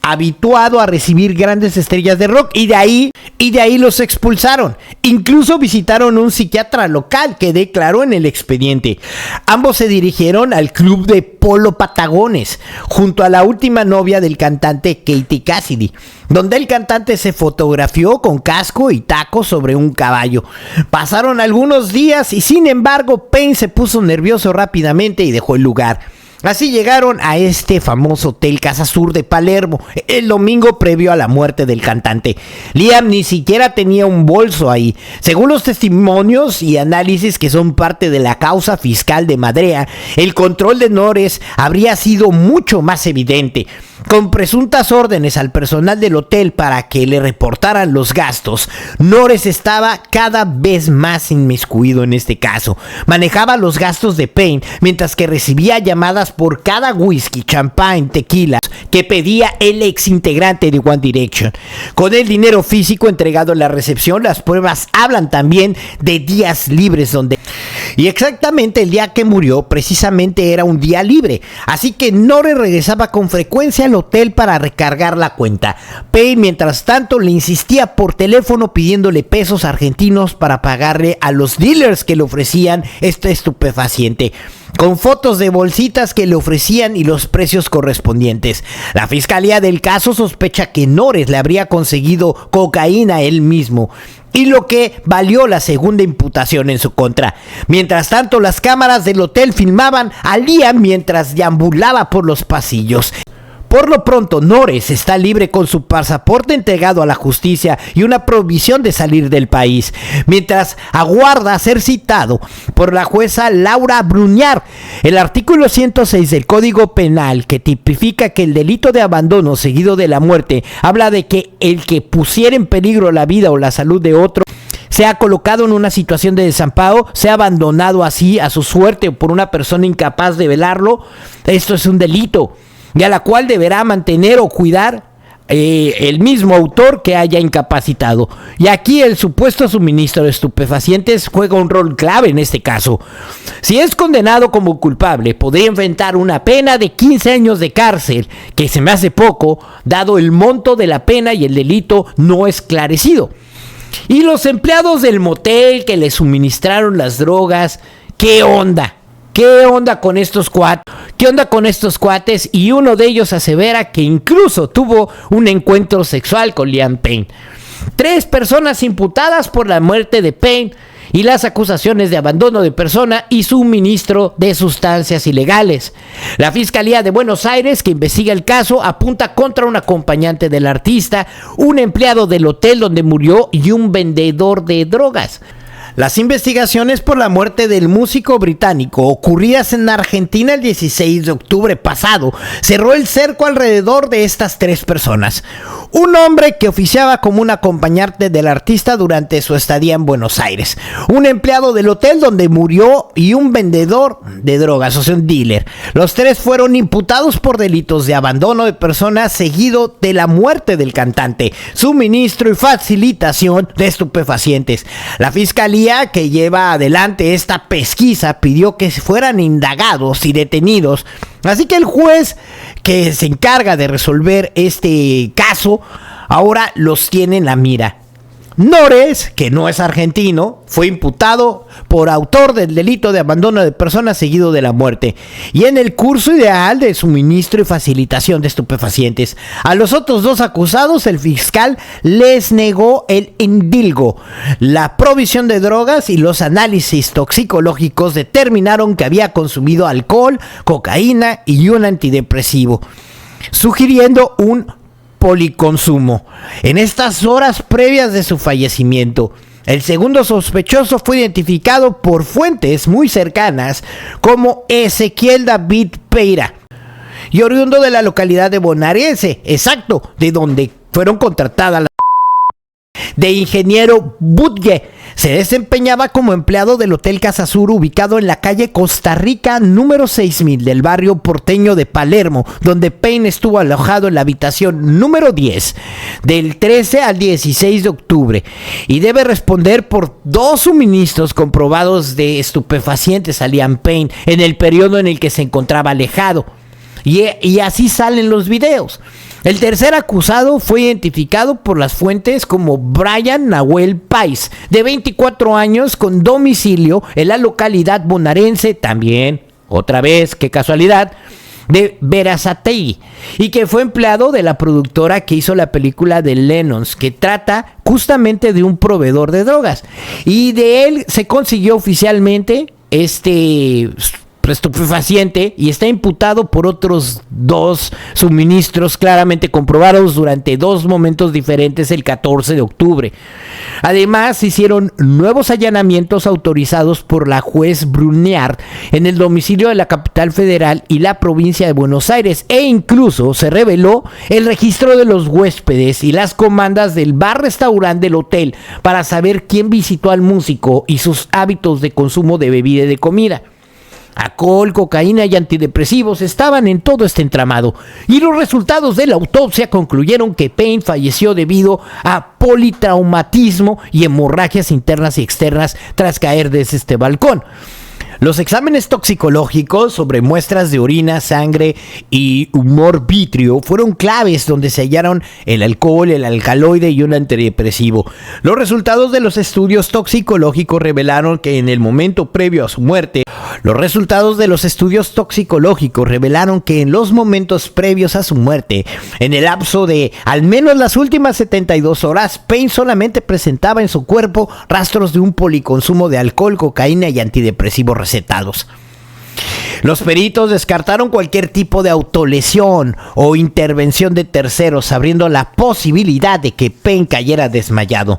habituado a recibir grandes estrellas de rock, y de ahí los expulsaron. Incluso visitaron un psiquiatra local que declaró en el expediente. Ambos se dirigieron al club de Polo Patagones, junto a la última novia del cantante, Katie Cassidy, donde el cantante se fotografió con casco y tacos sobre un caballo. Pasaron algunos días y sin embargo Payne se puso nervioso rápidamente y dejó el lugar. Así llegaron a este famoso hotel Casa Sur de Palermo el domingo previo a la muerte del cantante. Liam ni siquiera tenía un bolso ahí. Según los testimonios y análisis que son parte de la causa fiscal de Madrea, el control de Nores habría sido mucho más evidente. Con presuntas órdenes al personal del hotel para que le reportaran los gastos, Nores estaba cada vez más inmiscuido en este caso. Manejaba los gastos de Payne, mientras que recibía llamadas por cada whisky, champán, tequila que pedía el ex integrante de One Direction. Con el dinero físico entregado en la recepción, las pruebas hablan también de días libres donde... Y exactamente el día que murió precisamente era un día libre, así que Nores regresaba con frecuencia al hotel para recargar la cuenta. Payne, mientras tanto, le insistía por teléfono pidiéndole pesos argentinos para pagarle a los dealers que le ofrecían este estupefaciente, con fotos de bolsitas que le ofrecían y los precios correspondientes. La fiscalía del caso sospecha que Nores le habría conseguido cocaína él mismo, y lo que valió la segunda imputación en su contra. Mientras tanto, las cámaras del hotel filmaban a Liam mientras deambulaba por los pasillos. Por lo pronto, Nores está libre con su pasaporte entregado a la justicia y una provisión de salir del país, mientras aguarda ser citado por la jueza Laura Bruñar. El artículo 106 del Código Penal, que tipifica que el delito de abandono seguido de la muerte, habla de que el que pusiera en peligro la vida o la salud de otro sea colocado en una situación de desamparo, sea abandonado así a su suerte o por una persona incapaz de velarlo. Esto es un delito, y a la cual deberá mantener o cuidar el mismo autor que haya incapacitado. Y aquí el supuesto suministro de estupefacientes juega un rol clave en este caso. Si es condenado como culpable, podría enfrentar una pena de 15 años de cárcel, que se me hace poco, dado el monto de la pena y el delito no esclarecido. Y los empleados del motel que le suministraron las drogas, ¿qué onda? ¿Qué onda con estos cuates? ¿Qué onda con estos cuates? Y uno de ellos asevera que incluso tuvo un encuentro sexual con Liam Payne. 3 personas imputadas por la muerte de Payne y las acusaciones de abandono de persona y suministro de sustancias ilegales. La Fiscalía de Buenos Aires, que investiga el caso, apunta contra un acompañante del artista, un empleado del hotel donde murió y un vendedor de drogas. Las investigaciones por la muerte del músico británico, ocurridas en Argentina el 16 de octubre pasado, cerró el cerco alrededor de estas 3 personas. Un hombre que oficiaba como un acompañante del artista durante su estadía en Buenos Aires, un empleado del hotel donde murió y un vendedor de drogas, o sea, un dealer. Los 3 fueron imputados por delitos de abandono de personas seguido de la muerte del cantante, suministro y facilitación de estupefacientes. La Fiscalía que lleva adelante esta pesquisa pidió que fueran indagados y detenidos. Así que el juez que se encarga de resolver este caso ahora los tiene en la mira. Nores, que no es argentino, fue imputado por autor del delito de abandono de personas seguido de la muerte y en el curso ideal de suministro y facilitación de estupefacientes. A los otros 2 acusados, el fiscal les negó el indilgo. La provisión de drogas y los análisis toxicológicos determinaron que había consumido alcohol, cocaína y un antidepresivo, sugiriendo un policonsumo en estas horas previas de su fallecimiento. El segundo sospechoso fue identificado por fuentes muy cercanas como Ezequiel David Peira, y oriundo de la localidad de Bonaerense, exacto, de donde fueron contratadas las de ingeniero Budge. Se desempeñaba como empleado del Hotel Casa Sur, ubicado en la calle Costa Rica número 6000 del barrio porteño de Palermo, donde Payne estuvo alojado en la habitación número 10 del 13 al 16 de octubre y debe responder por 2 suministros comprobados de estupefacientes a Liam Payne en el periodo en el que se encontraba alejado. Y así salen los videos. El tercer acusado fue identificado por las fuentes como Brian Nahuel Pais, de 24 años, con domicilio en la localidad bonaerense, también, otra vez, qué casualidad, de Berazategui, y que fue empleado de la productora que hizo la película de Lennons, que trata justamente de un proveedor de drogas. Y de él se consiguió oficialmente estupefaciente y está imputado por otros 2 suministros claramente comprobados durante 2 momentos diferentes el 14 de octubre. Además, se hicieron nuevos allanamientos autorizados por la juez Bruniard en el domicilio de la capital federal y la provincia de Buenos Aires, e incluso se reveló el registro de los huéspedes y las comandas del bar-restaurante del hotel para saber quién visitó al músico y sus hábitos de consumo de bebida y de comida. Alcohol, cocaína y antidepresivos estaban en todo este entramado, y los resultados de la autopsia concluyeron que Payne falleció debido a politraumatismo y hemorragias internas y externas tras caer desde este balcón. Los exámenes toxicológicos sobre muestras de orina, sangre y humor vítreo fueron claves, donde se hallaron el alcohol, el alcaloide y un antidepresivo. Los resultados de los estudios toxicológicos revelaron que en el momento previo a su muerte, en el lapso de al menos las últimas 72 horas, Payne solamente presentaba en su cuerpo rastros de un policonsumo de alcohol, cocaína y antidepresivos recetados. Los peritos descartaron cualquier tipo de autolesión o intervención de terceros, abriendo la posibilidad de que Payne cayera desmayado.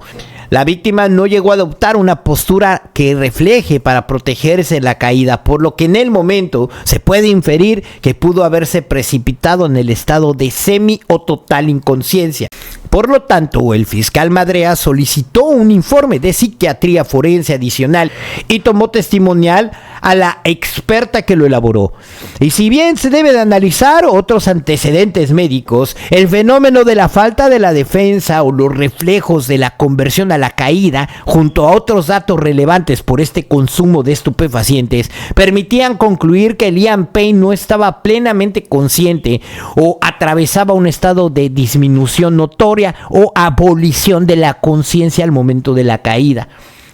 La víctima no llegó a adoptar una postura que refleje para protegerse de la caída, por lo que en el momento se puede inferir que pudo haberse precipitado en el estado de semi o total inconsciencia. Por lo tanto, el fiscal Madrea solicitó un informe de psiquiatría forense adicional y tomó testimonial a la experta que lo elaboró. Y si bien se debe de analizar otros antecedentes médicos, el fenómeno de la falta de la defensa o los reflejos de la conversión a la caída, junto a otros datos relevantes por este consumo de estupefacientes, permitían concluir que Liam Payne no estaba plenamente consciente o atravesaba un estado de disminución notoria o abolición de la conciencia al momento de la caída.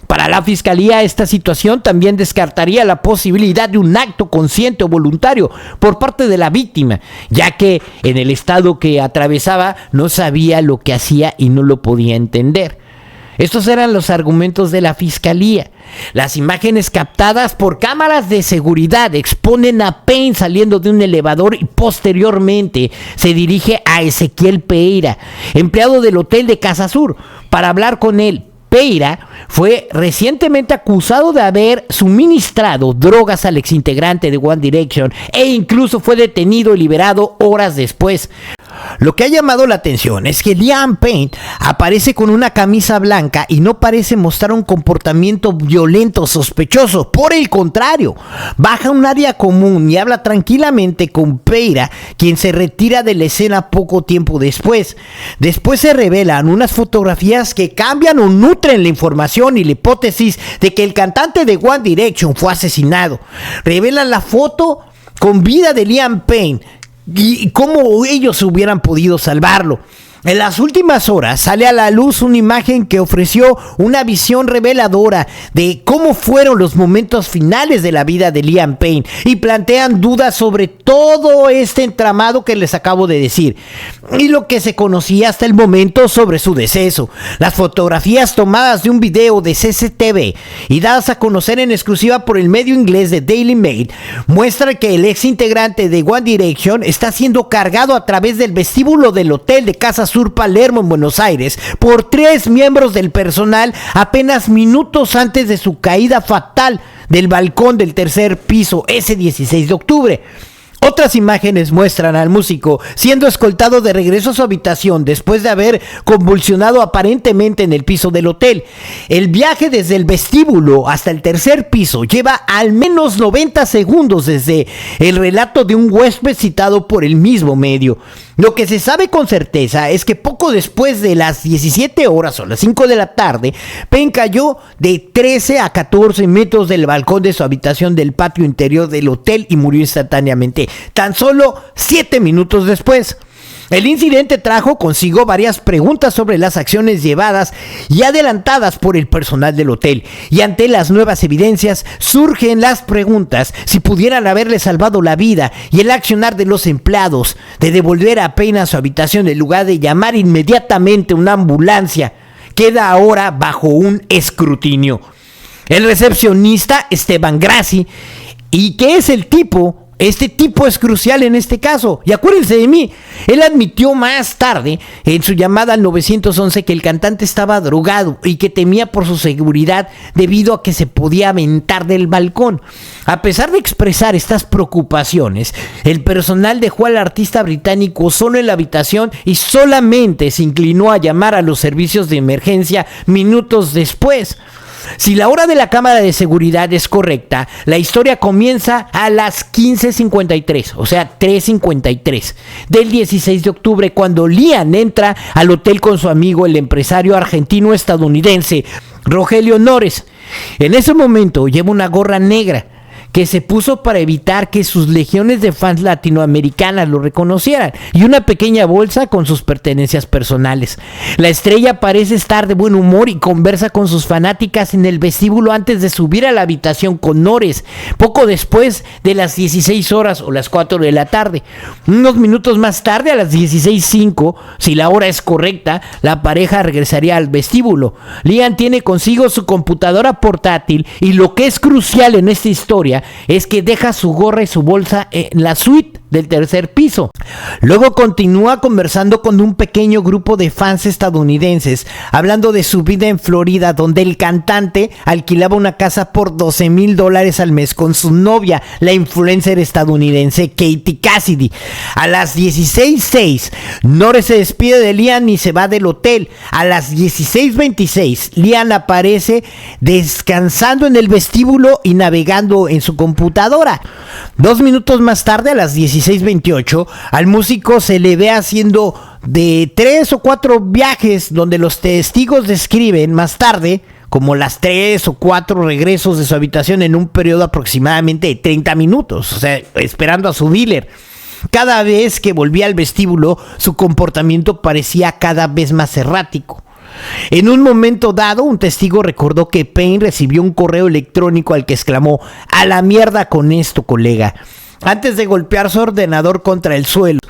Para la fiscalía, esta situación también descartaría la posibilidad de un acto consciente o voluntario por parte de la víctima, ya que en el estado que atravesaba no sabía lo que hacía y no lo podía entender. Estos eran los argumentos de la fiscalía. Las imágenes captadas por cámaras de seguridad exponen a Payne saliendo de un elevador y posteriormente se dirige a Ezequiel Pereira, empleado del Hotel de Casa Sur, para hablar con él. Pereira fue recientemente acusado de haber suministrado drogas al exintegrante de One Direction e incluso fue detenido y liberado horas después. Lo que ha llamado la atención es que Liam Payne aparece con una camisa blanca y no parece mostrar un comportamiento violento o sospechoso. Por el contrario, baja a un área común y habla tranquilamente con Pereira, quien se retira de la escena poco tiempo después. Después se revelan unas fotografías que cambian o nutren la información y la hipótesis de que el cantante de One Direction fue asesinado. Revelan la foto con vida de Liam Payne y cómo ellos hubieran podido salvarlo. En las últimas horas sale a la luz una imagen que ofreció una visión reveladora de cómo fueron los momentos finales de la vida de Liam Payne y plantean dudas sobre todo este entramado que les acabo de decir y lo que se conocía hasta el momento sobre su deceso. Las fotografías tomadas de un video de CCTV y dadas a conocer en exclusiva por el medio inglés de Daily Mail muestran que el ex integrante de One Direction está siendo cargado a través del vestíbulo del Hotel de Casa Sur Palermo en Buenos Aires por 3 miembros del personal apenas minutos antes de su caída fatal del balcón del tercer piso ese 16 de octubre. Otras imágenes muestran al músico siendo escoltado de regreso a su habitación después de haber convulsionado aparentemente en el piso del hotel. El viaje desde el vestíbulo hasta el tercer piso lleva al menos 90 segundos desde el relato de un huésped citado por el mismo medio. Lo que se sabe con certeza es que poco después de las 17 horas o las 5 de la tarde, Payne cayó de 13 a 14 metros del balcón de su habitación del patio interior del hotel y murió instantáneamente, tan solo 7 minutos después. El incidente trajo consigo varias preguntas sobre las acciones llevadas y adelantadas por el personal del hotel, y ante las nuevas evidencias surgen las preguntas si pudieran haberle salvado la vida y el accionar de los empleados de devolver a Payne a su habitación en lugar de llamar inmediatamente una ambulancia queda ahora bajo un escrutinio. El recepcionista Esteban Grassi, ¿y qué es el tipo? Este tipo es crucial en este caso, y acuérdense de mí, él admitió más tarde en su llamada al 911 que el cantante estaba drogado y que temía por su seguridad debido a que se podía aventar del balcón. A pesar de expresar estas preocupaciones, el personal dejó al artista británico solo en la habitación y solamente se inclinó a llamar a los servicios de emergencia minutos después. Si la hora de la cámara de seguridad es correcta, la historia comienza a las 15:53, o sea, 3:53 del 16 de octubre, cuando Liam entra al hotel con su amigo, el empresario argentino-estadounidense Rogelio Nores. En ese momento lleva una gorra negra que se puso para evitar que sus legiones de fans latinoamericanas lo reconocieran, y una pequeña bolsa con sus pertenencias personales. La estrella parece estar de buen humor y conversa con sus fanáticas en el vestíbulo antes de subir a la habitación con Nores, poco después de las 16 horas o las 4 de la tarde. Unos minutos más tarde, a las 16:05, si la hora es correcta, la pareja regresaría al vestíbulo. Liam tiene consigo su computadora portátil, y lo que es crucial en esta historia es que deja su gorra y su bolsa en la suite del tercer piso. Luego continúa conversando con un pequeño grupo de fans estadounidenses, hablando de su vida en Florida, donde el cantante alquilaba una casa por $12,000 al mes con su novia, la influencer estadounidense Katie Cassidy. A las 16:06, Nores se despide de Liam y se va del hotel. A las 16:26, Liam aparece descansando en el vestíbulo y navegando en su computadora. 2 minutos más tarde, a las 16:28, al músico se le ve haciendo de 3 o 4 viajes, donde los testigos describen más tarde como las 3 o 4 regresos de su habitación en un periodo aproximadamente de 30 minutos, o sea, esperando a su dealer. Cada vez que volvía al vestíbulo, su comportamiento parecía cada vez más errático. En un momento dado, un testigo recordó que Payne recibió un correo electrónico al que exclamó: "A la mierda con esto, colega", antes de golpear su ordenador contra el suelo.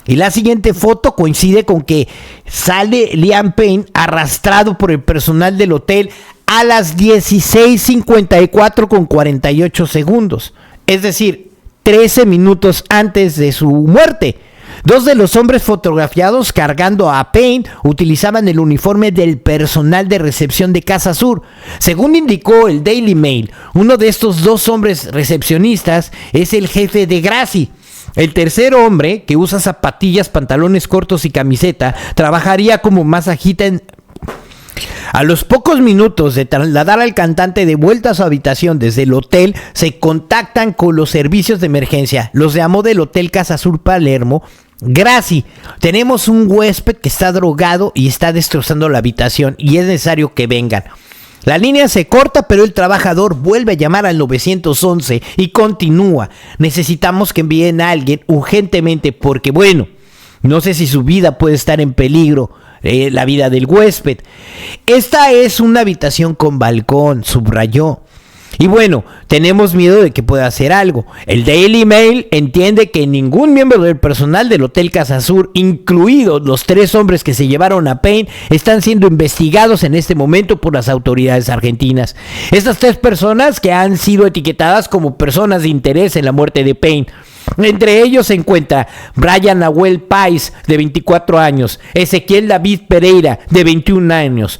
Y la siguiente foto coincide con que sale Liam Payne arrastrado por el personal del hotel a las 16:54 con 48 segundos, es decir, 13 minutos antes de su muerte. 2 de los hombres fotografiados cargando a Payne utilizaban el uniforme del personal de recepción de Casa Sur. Según indicó el Daily Mail, uno de estos 2 hombres recepcionistas es el jefe de Grassi. El tercer hombre, que usa zapatillas, pantalones cortos y camiseta, trabajaría como masajista en... A los pocos minutos de trasladar al cantante de vuelta a su habitación desde el hotel, se contactan con los servicios de emergencia. Los llamó del Hotel Casa Sur Palermo. Grassi, tenemos un huésped que está drogado y está destrozando la habitación y es necesario que vengan. La línea se corta, pero el trabajador vuelve a llamar al 911 y continúa: necesitamos que envíen a alguien urgentemente porque, bueno, no sé si su vida puede estar en peligro, la vida del huésped. Esta es una habitación con balcón, subrayó. Y bueno, tenemos miedo de que pueda hacer algo. El Daily Mail entiende que ningún miembro del personal del Hotel Casa Sur, incluidos los 3 hombres que se llevaron a Payne, están siendo investigados en este momento por las autoridades argentinas. Estas 3 personas que han sido etiquetadas como personas de interés en la muerte de Payne. Entre ellos se encuentra Brian Nahuel Páez, de 24 años, Ezequiel David Pereira, de 21 años,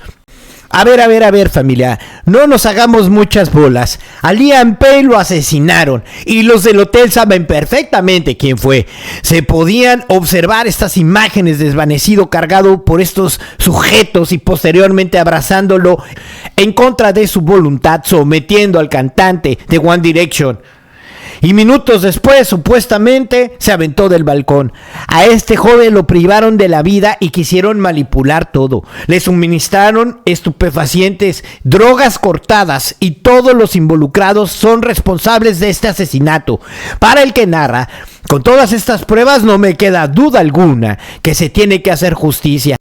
A ver, familia, no nos hagamos muchas bolas. A Liam Payne lo asesinaron y los del hotel saben perfectamente quién fue. Se podían observar estas imágenes desvanecido cargado por estos sujetos y posteriormente abrazándolo en contra de su voluntad, sometiendo al cantante de One Direction. Y minutos después, supuestamente, se aventó del balcón. A este joven lo privaron de la vida y quisieron manipular todo. Le suministraron estupefacientes, drogas cortadas y todos los involucrados son responsables de este asesinato. Para el que narra, con todas estas pruebas no me queda duda alguna que se tiene que hacer justicia.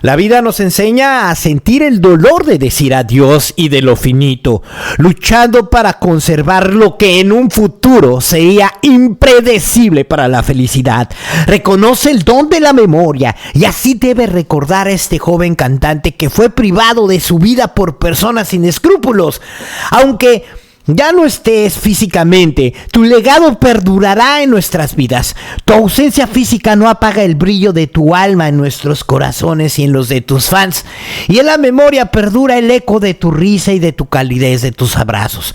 La vida nos enseña a sentir el dolor de decir adiós y de lo finito, luchando para conservar lo que en un futuro sería impredecible para la felicidad. Reconoce el don de la memoria y así debe recordar a este joven cantante que fue privado de su vida por personas sin escrúpulos. Aunque ya no estés físicamente, tu legado perdurará en nuestras vidas. Tu ausencia física no apaga el brillo de tu alma en nuestros corazones y en los de tus fans. Y en la memoria perdura el eco de tu risa y de tu calidez, de tus abrazos.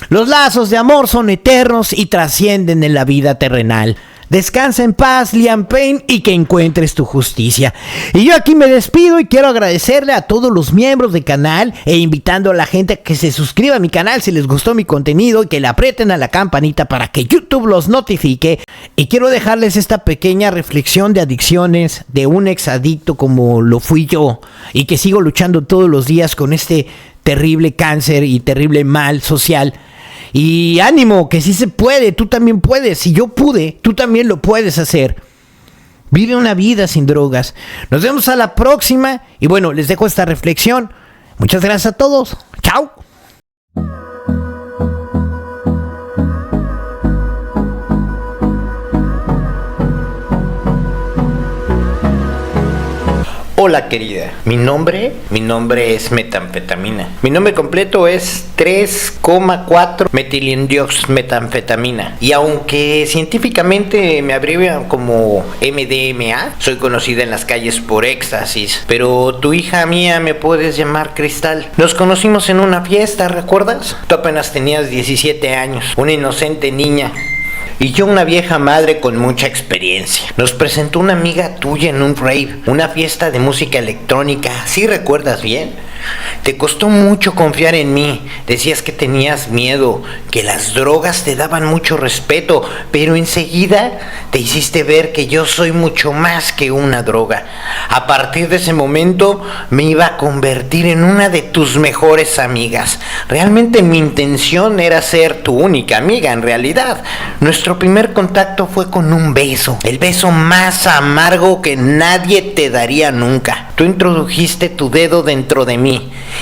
Los lazos de amor son eternos y trascienden en la vida terrenal. Descansa en paz, Liam Payne, y que encuentres tu justicia. Y yo aquí me despido y quiero agradecerle a todos los miembros del canal e invitando a la gente a que se suscriba a mi canal si les gustó mi contenido y que le aprieten a la campanita para que YouTube los notifique. Y quiero dejarles esta pequeña reflexión de adicciones de un exadicto como lo fui yo y que sigo luchando todos los días con este terrible cáncer y terrible mal social. Y ánimo, que sí se puede, tú también puedes. Si yo pude, tú también lo puedes hacer. Vive una vida sin drogas. Nos vemos a la próxima. Y bueno, les dejo esta reflexión. Muchas gracias a todos. Chao. Hola querida, mi nombre es metanfetamina. Mi nombre completo es 3,4 metilindioxmetanfetamina. Y aunque científicamente me abrevian como MDMA, soy conocida en las calles por éxtasis. Pero tu hija mía me puedes llamar Cristal. Nos conocimos en una fiesta, ¿recuerdas? Tú apenas tenías 17 años, una inocente niña. Y yo una vieja madre con mucha experiencia. Nos presentó una amiga tuya en un rave, una fiesta de música electrónica. ¿Sí recuerdas bien? Te costó mucho confiar en mí. Decías que tenías miedo, que las drogas te daban mucho respeto, pero enseguida te hiciste ver que yo soy mucho más que una droga. A partir de ese momento me iba a convertir en una de tus mejores amigas. Realmente mi intención era ser tu única amiga, en realidad. Nuestro primer contacto fue con un beso, el beso más amargo que nadie te daría nunca. Tú introdujiste tu dedo dentro de mí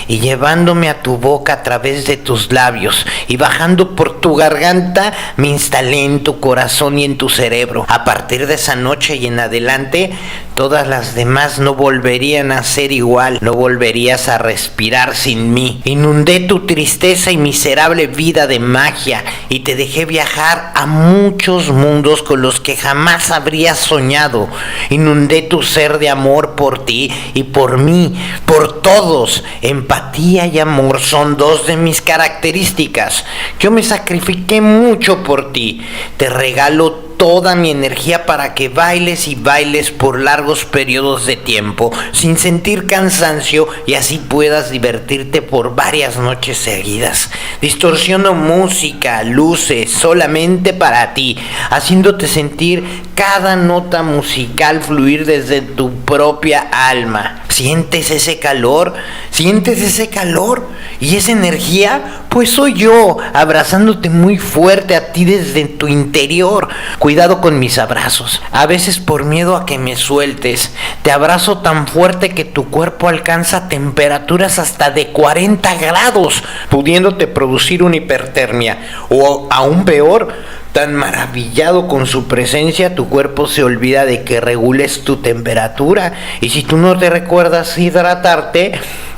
y llevándome a tu boca a través de tus labios y bajando por tu garganta me instalé en tu corazón y en tu cerebro. A partir de esa noche y en adelante, todas las demás no volverían a ser igual, no volverías a respirar sin mí. Inundé tu tristeza y miserable vida de magia y te dejé viajar a muchos mundos con los que jamás habrías soñado. Inundé tu ser de amor por ti y por mí, por todos. Empatía y amor son dos de mis características. Yo me sacrifiqué mucho por ti. Te regalo toda mi energía para que bailes y bailes por largos periodos de tiempo sin sentir cansancio y así puedas divertirte por varias noches seguidas. Distorsiono música, luces, solamente para ti, haciéndote sentir cada nota musical fluir desde tu propia alma. ¿Sientes ese calor? ¿Sientes ese calor? ¿Y esa energía? Pues soy yo, abrazándote muy fuerte a ti desde tu interior. Cuidado con mis abrazos. A veces por miedo a que me sueltes, te abrazo tan fuerte que tu cuerpo alcanza temperaturas hasta de 40 grados, pudiéndote producir una hipertermia. O aún peor, tan maravillado con su presencia, tu cuerpo se olvida de que regules tu temperatura. Y si tú no te recuerdas hidratarte,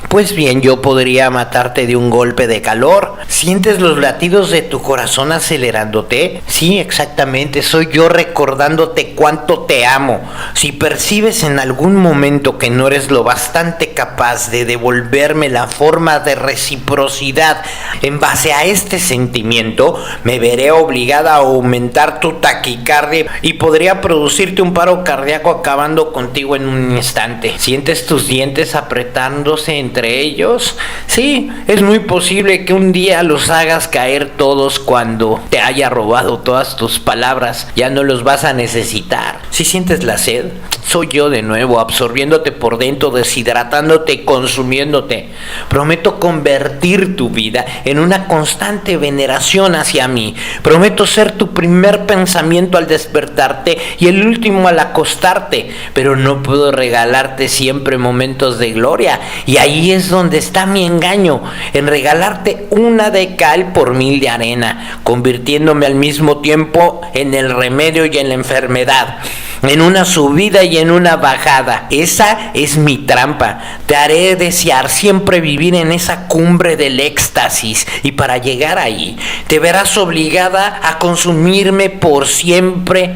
Pues bien, yo podría matarte de un golpe de calor. ¿Sientes los latidos de tu corazón acelerándote? Sí, exactamente, soy yo recordándote cuánto te amo. Si percibes en algún momento que no eres lo bastante capaz de devolverme la forma de reciprocidad en base a este sentimiento, me veré obligada a aumentar tu taquicardia y podría producirte un paro cardíaco acabando contigo en un instante. ¿Sientes tus dientes apretándose entre ellos? Sí, es muy posible que un día los hagas caer todos cuando te haya robado todas tus palabras. Ya no los vas a necesitar. Si sientes la sed, soy yo de nuevo, absorbiéndote por dentro, deshidratándote y consumiéndote. Prometo convertir tu vida en una constante veneración hacia mí. Prometo ser tu primer pensamiento al despertarte y el último al acostarte. Pero no puedo regalarte siempre momentos de gloria. Y ahí es donde está mi engaño, en regalarte una de cal por 1000 de arena, convirtiéndome al mismo tiempo en el remedio y en la enfermedad, en una subida y en una bajada. Esa es mi trampa. Te haré desear siempre vivir en esa cumbre del éxtasis, y para llegar ahí te verás obligada a consumirme por siempre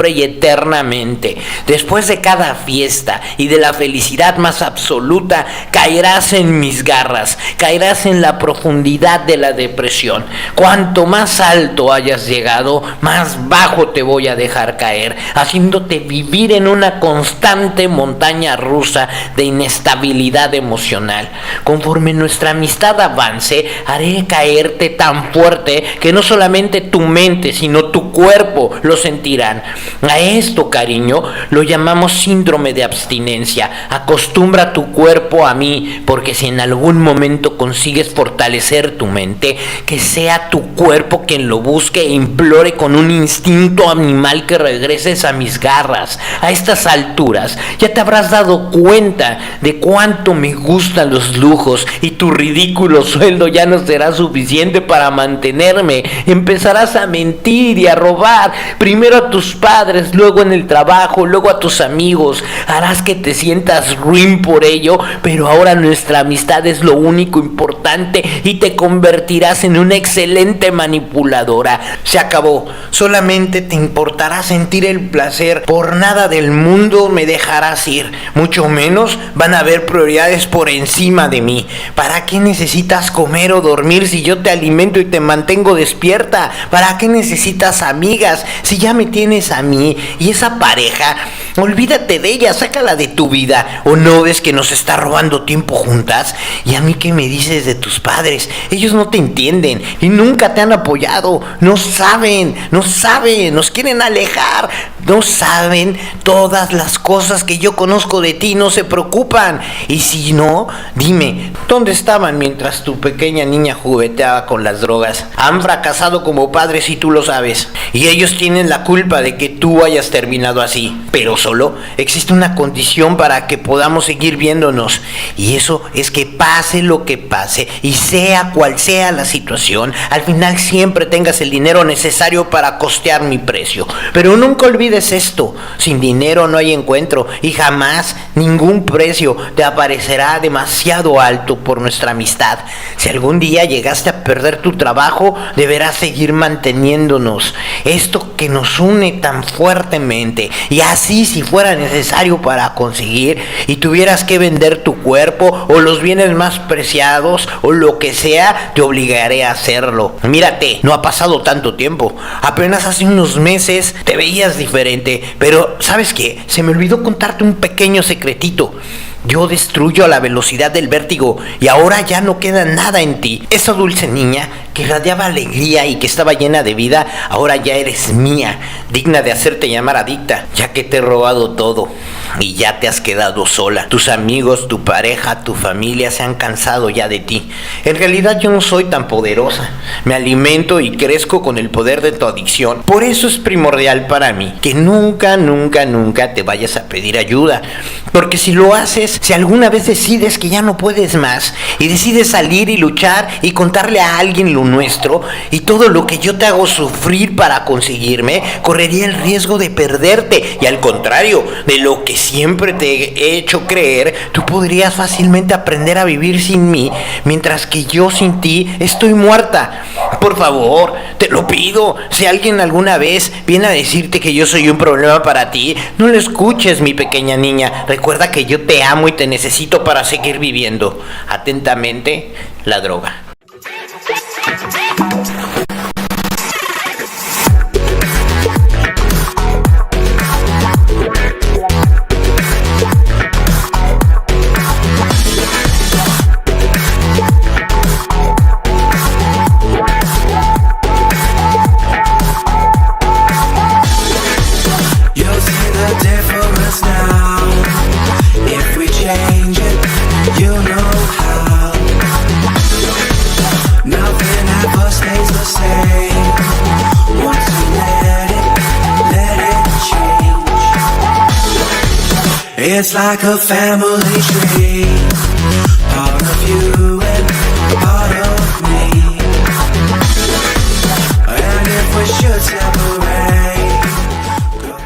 y eternamente. Después de cada fiesta y de la felicidad más absoluta, caerás en mis garras, caerás en la profundidad de la depresión. Cuanto más alto hayas llegado, más bajo te voy a dejar caer, haciéndote vivir en una constante montaña rusa de inestabilidad emocional. Conforme nuestra amistad avance, haré caerte tan fuerte que no solamente tu mente, sino tu cuerpo lo sentirán. A esto, cariño, lo llamamos síndrome de abstinencia. Acostumbra tu cuerpo a mí, porque si en algún momento consigues fortalecer tu mente, que sea tu cuerpo quien lo busque e implore con un instinto animal que regreses a mis garras. A estas alturas ya te habrás dado cuenta de cuánto me gustan los lujos, y tu ridículo sueldo ya no será suficiente para mantenerme. Empezarás a mentir y a robar, primero a tus padres, luego en el trabajo, luego a tus amigos. Harás que te sientas ruin por ello, pero ahora nuestra amistad es lo único importante y te convertirás en una excelente manipuladora. Se acabó. Solamente te importará sentir el placer. Por nada del mundo me dejarás ir. Mucho menos van a haber prioridades por encima de mí. ¿Para qué necesitas comer o dormir si yo te alimento y te mantengo despierta? ¿Para qué necesitas amigas si ya me tienes a mí? Y esa pareja, olvídate de ella, sácala de tu vida. ¿O no ves que nos está robando tiempo juntas? ¿Y a mí qué me dices de tus padres? Ellos no te entienden y nunca te han apoyado. No saben, nos quieren alejar. No saben todas las cosas que yo conozco de ti, no se preocupan. Y si no, dime, ¿dónde estaban mientras tu pequeña niña jugueteaba con las drogas? Han fracasado como padres y tú lo sabes. Y ellos tienen la culpa de que tú hayas terminado así. Pero solo existe una condición para que podamos seguir viéndonos. Y eso es que pase lo que pase y sea cual sea la situación, al final siempre tengas el dinero necesario para costear mi precio. Pero nunca olvides esto: sin dinero no hay encuentro, y jamás ningún precio te aparecerá demasiado alto por nuestra amistad. Si algún día llegaste a perder tu trabajo, deberás seguir manteniéndonos, esto que nos une tan fuertemente. Y así, si fuera necesario para conseguir y tuvieras que vender tu cuerpo o los bienes más preciados o lo que sea, te obligaré a hacerlo. Mírate, no ha pasado tanto tiempo, apenas hace unos meses te veías diferente. Pero ¿sabes qué? Se me olvidó contarte un pequeño secretito. Yo destruyo a la velocidad del vértigo y ahora ya no queda nada en ti. Esa dulce niña que irradiaba alegría y que estaba llena de vida, ahora ya eres mía, digna de hacerte llamar adicta, ya que te he robado todo y ya te has quedado sola. Tus amigos, tu pareja, tu familia se han cansado ya de ti. En realidad yo no soy tan poderosa. Me alimento y crezco con el poder de tu adicción. Por eso es primordial para mí que nunca te vayas a pedir ayuda. Porque si lo haces, si alguna vez decides que ya no puedes más y decides salir y luchar y contarle a alguien lo nuestro y todo lo que yo te hago sufrir para conseguirme, correría el riesgo de perderte. Y al contrario, de lo que siempre te he hecho creer, tú podrías fácilmente aprender a vivir sin mí, mientras que yo sin ti estoy muerta. Por favor, te lo pido, si alguien alguna vez viene a decirte que yo soy un problema para ti, no lo escuches, mi pequeña niña. Recuerda que yo te amo y te necesito para seguir viviendo. Atentamente, la droga. It's like a family tree, part of you